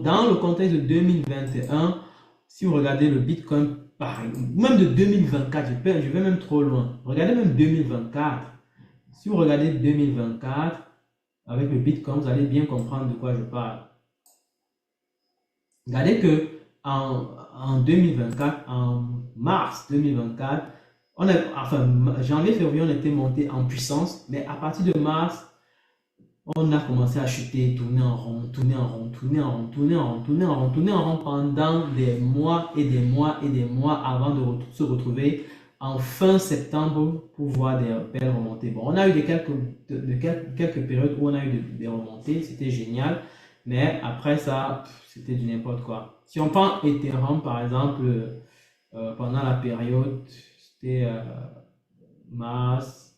Dans le contexte de 2021, si vous regardez le Bitcoin, même de 2024, je vais même trop loin. Regardez même 2024. Si vous regardez 2024, avec le Bitcoin, vous allez bien comprendre de quoi je parle. Regardez que en 2024, en mars 2024, janvier, février, on était monté en puissance, mais à partir de mars, on a commencé à chuter, tourner en rond, tourner en rond, tourner en rond, tourner en rond, tourner en rond, tourner en rond pendant des mois et des mois et des mois avant de se retrouver en fin septembre pour voir des belles remontées. Bon, on a eu quelques périodes où on a eu des remontées, c'était génial, mais après ça, c'était du n'importe quoi. Si on prend Ethereum, par exemple, pendant la période, c'était mars,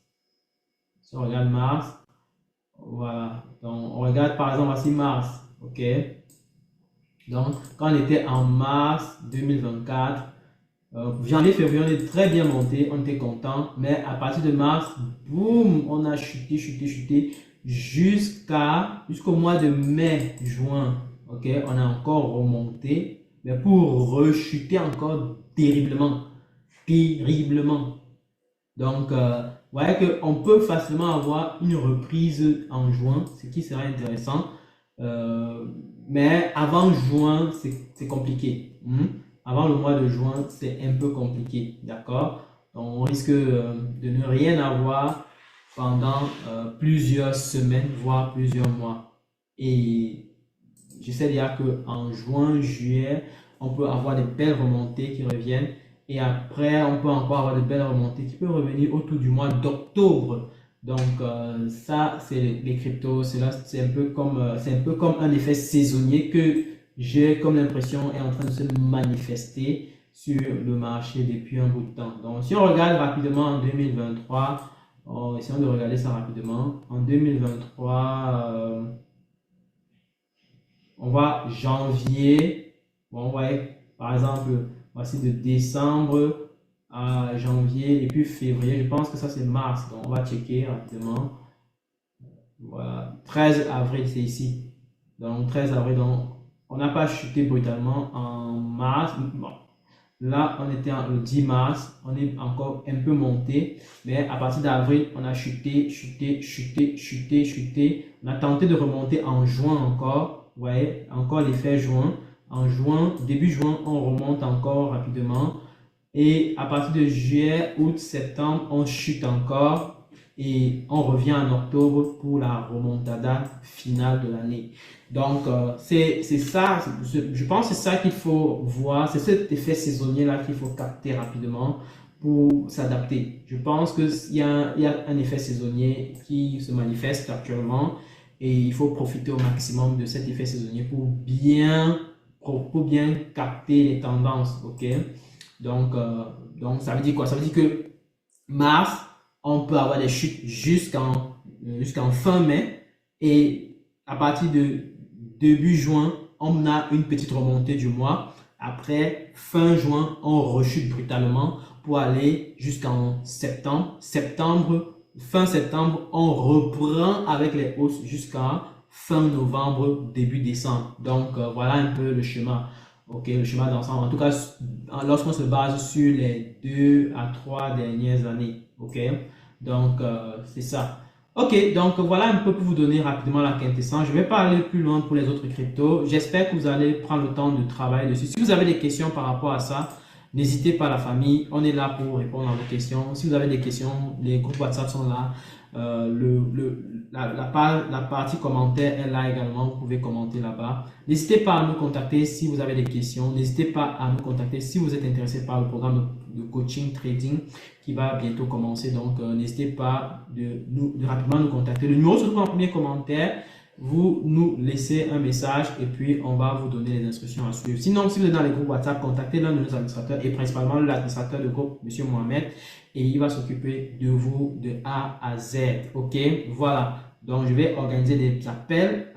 si on regarde mars, voilà, donc on regarde par exemple voici mars, ok. Donc quand on était en mars 2024, janvier, février, on est très bien monté, on était content, mais à partir de mars, boum, on a chuté jusqu'au mois de mai, juin, ok. On a encore remonté, mais pour rechuter encore terriblement, terriblement. Donc, vous voyez qu'on peut facilement avoir une reprise en juin, ce qui serait intéressant. Mais avant juin, c'est compliqué. Avant le mois de juin, c'est un peu compliqué. D'accord? Donc, on risque de ne rien avoir pendant plusieurs semaines, voire plusieurs mois. Et je sais déjà qu'en juin, juillet, on peut avoir des belles remontées qui reviennent. Et après, on peut encore avoir de belles remontées qui peuvent revenir autour du mois d'octobre. Donc, ça, c'est les cryptos. C'est un peu comme un effet saisonnier que j'ai comme l'impression est en train de se manifester sur le marché depuis un bout de temps. Donc, si on regarde rapidement en 2023, essayons de regarder ça rapidement. En 2023, on voit janvier. Bon, ouais, par exemple, voici de décembre à janvier et puis février. Je pense que ça, c'est mars. Donc, on va checker rapidement. Voilà, 13 avril, c'est ici. Donc, 13 avril, donc, on n'a pas chuté brutalement en mars. Bon, là, on était le 10 mars. On est encore un peu monté. Mais à partir d'avril, on a chuté. On a tenté de remonter en juin encore. Vous voyez, encore l'effet juin. En juin, début juin, on remonte encore rapidement. Et à partir de juillet, août, septembre, on chute encore. Et on revient en octobre pour la remontada finale de l'année. Donc, c'est ça, je pense que c'est ça qu'il faut voir. C'est cet effet saisonnier-là qu'il faut capter rapidement pour s'adapter. Je pense qu'il y a un effet saisonnier qui se manifeste actuellement. Et il faut profiter au maximum de cet effet saisonnier pour bien capter les tendances, ok? Donc ça veut dire quoi? Ça veut dire que mars, on peut avoir des chutes jusqu'en fin mai et à partir de début juin, on a une petite remontée du mois. Après, fin juin, on rechute brutalement pour aller jusqu'en septembre. Fin septembre, on reprend avec les hausses jusqu'à fin novembre, début décembre. Donc, voilà un peu le schéma. Ok, le schéma d'ensemble. En tout cas, lorsqu'on se base sur les 2 à 3 dernières années. Ok, donc c'est ça. Ok, donc voilà un peu pour vous donner rapidement la quintessence. Je ne vais pas aller plus loin pour les autres cryptos. J'espère que vous allez prendre le temps de travailler dessus. Si vous avez des questions par rapport à ça, n'hésitez pas, la famille. On est là pour répondre à vos questions. Si vous avez des questions, les groupes WhatsApp sont là. La partie commentaire est là également. Vous pouvez commenter là-bas. N'hésitez pas à nous contacter si vous avez des questions. N'hésitez pas à nous contacter si vous êtes intéressé par le programme de coaching trading qui va bientôt commencer. Donc, n'hésitez pas de rapidement nous contacter. Le numéro se trouve en premier commentaire. Vous nous laissez un message et puis on va vous donner les instructions à suivre. Sinon, si vous êtes dans les groupes WhatsApp, contactez l'un de nos administrateurs et principalement l'administrateur de groupe, Monsieur Mohamed, et il va s'occuper de vous de A à Z. Ok, voilà. Donc, je vais organiser des appels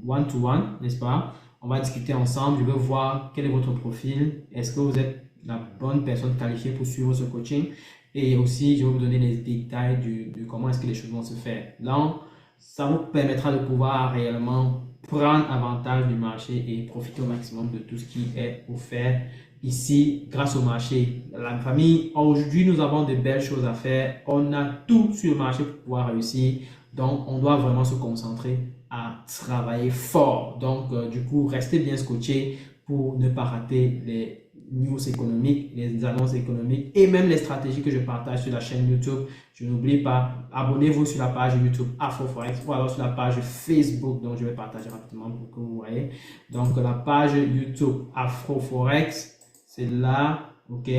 one-to-one, n'est-ce pas? On va discuter ensemble. Je vais voir quel est votre profil. Est-ce que vous êtes la bonne personne qualifiée pour suivre ce coaching? Et aussi, je vais vous donner les détails de comment est-ce que les choses vont se faire. Donc, ça vous permettra de pouvoir réellement prendre avantage du marché et profiter au maximum de tout ce qui est offert ici grâce au marché. La famille, aujourd'hui, nous avons de belles choses à faire. On a tout sur le marché pour pouvoir réussir. Donc, on doit vraiment se concentrer à travailler fort. Donc, du coup, restez bien scotché pour ne pas rater les news économiques, les annonces économiques et même les stratégies que je partage sur la chaîne YouTube. Je n'oublie pas, abonnez-vous sur la page YouTube AfroForex ou alors sur la page Facebook, donc je vais partager rapidement pour que vous voyez. Donc, la page YouTube AfroForex, c'est là, ok.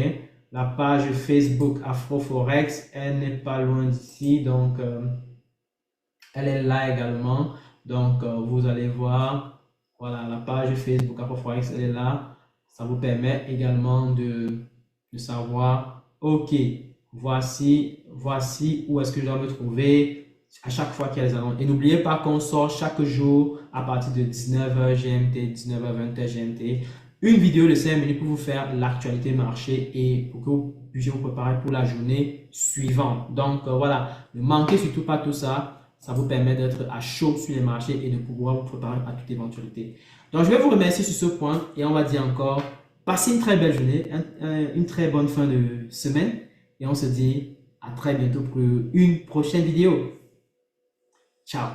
La page Facebook AfroForex, elle n'est pas loin d'ici, donc elle est là également. Donc, vous allez voir, voilà, la page Facebook AfroForex, elle est là. Ça vous permet également de savoir, ok, voici où est-ce que je dois me trouver à chaque fois qu'il y a des annonces. Et n'oubliez pas qu'on sort chaque jour à partir de 19h GMT, 19h, 20h GMT, une vidéo de 5 minutes pour vous faire l'actualité marché et pour que vous puissiez vous préparer pour la journée suivante. Donc, voilà, ne manquez surtout pas tout ça. Ça vous permet d'être à chaud sur les marchés et de pouvoir vous préparer à toute éventualité. Donc, je vais vous remercier sur ce point et on va dire encore, passez une très belle journée, une très bonne fin de semaine et on se dit à très bientôt pour une prochaine vidéo. Ciao.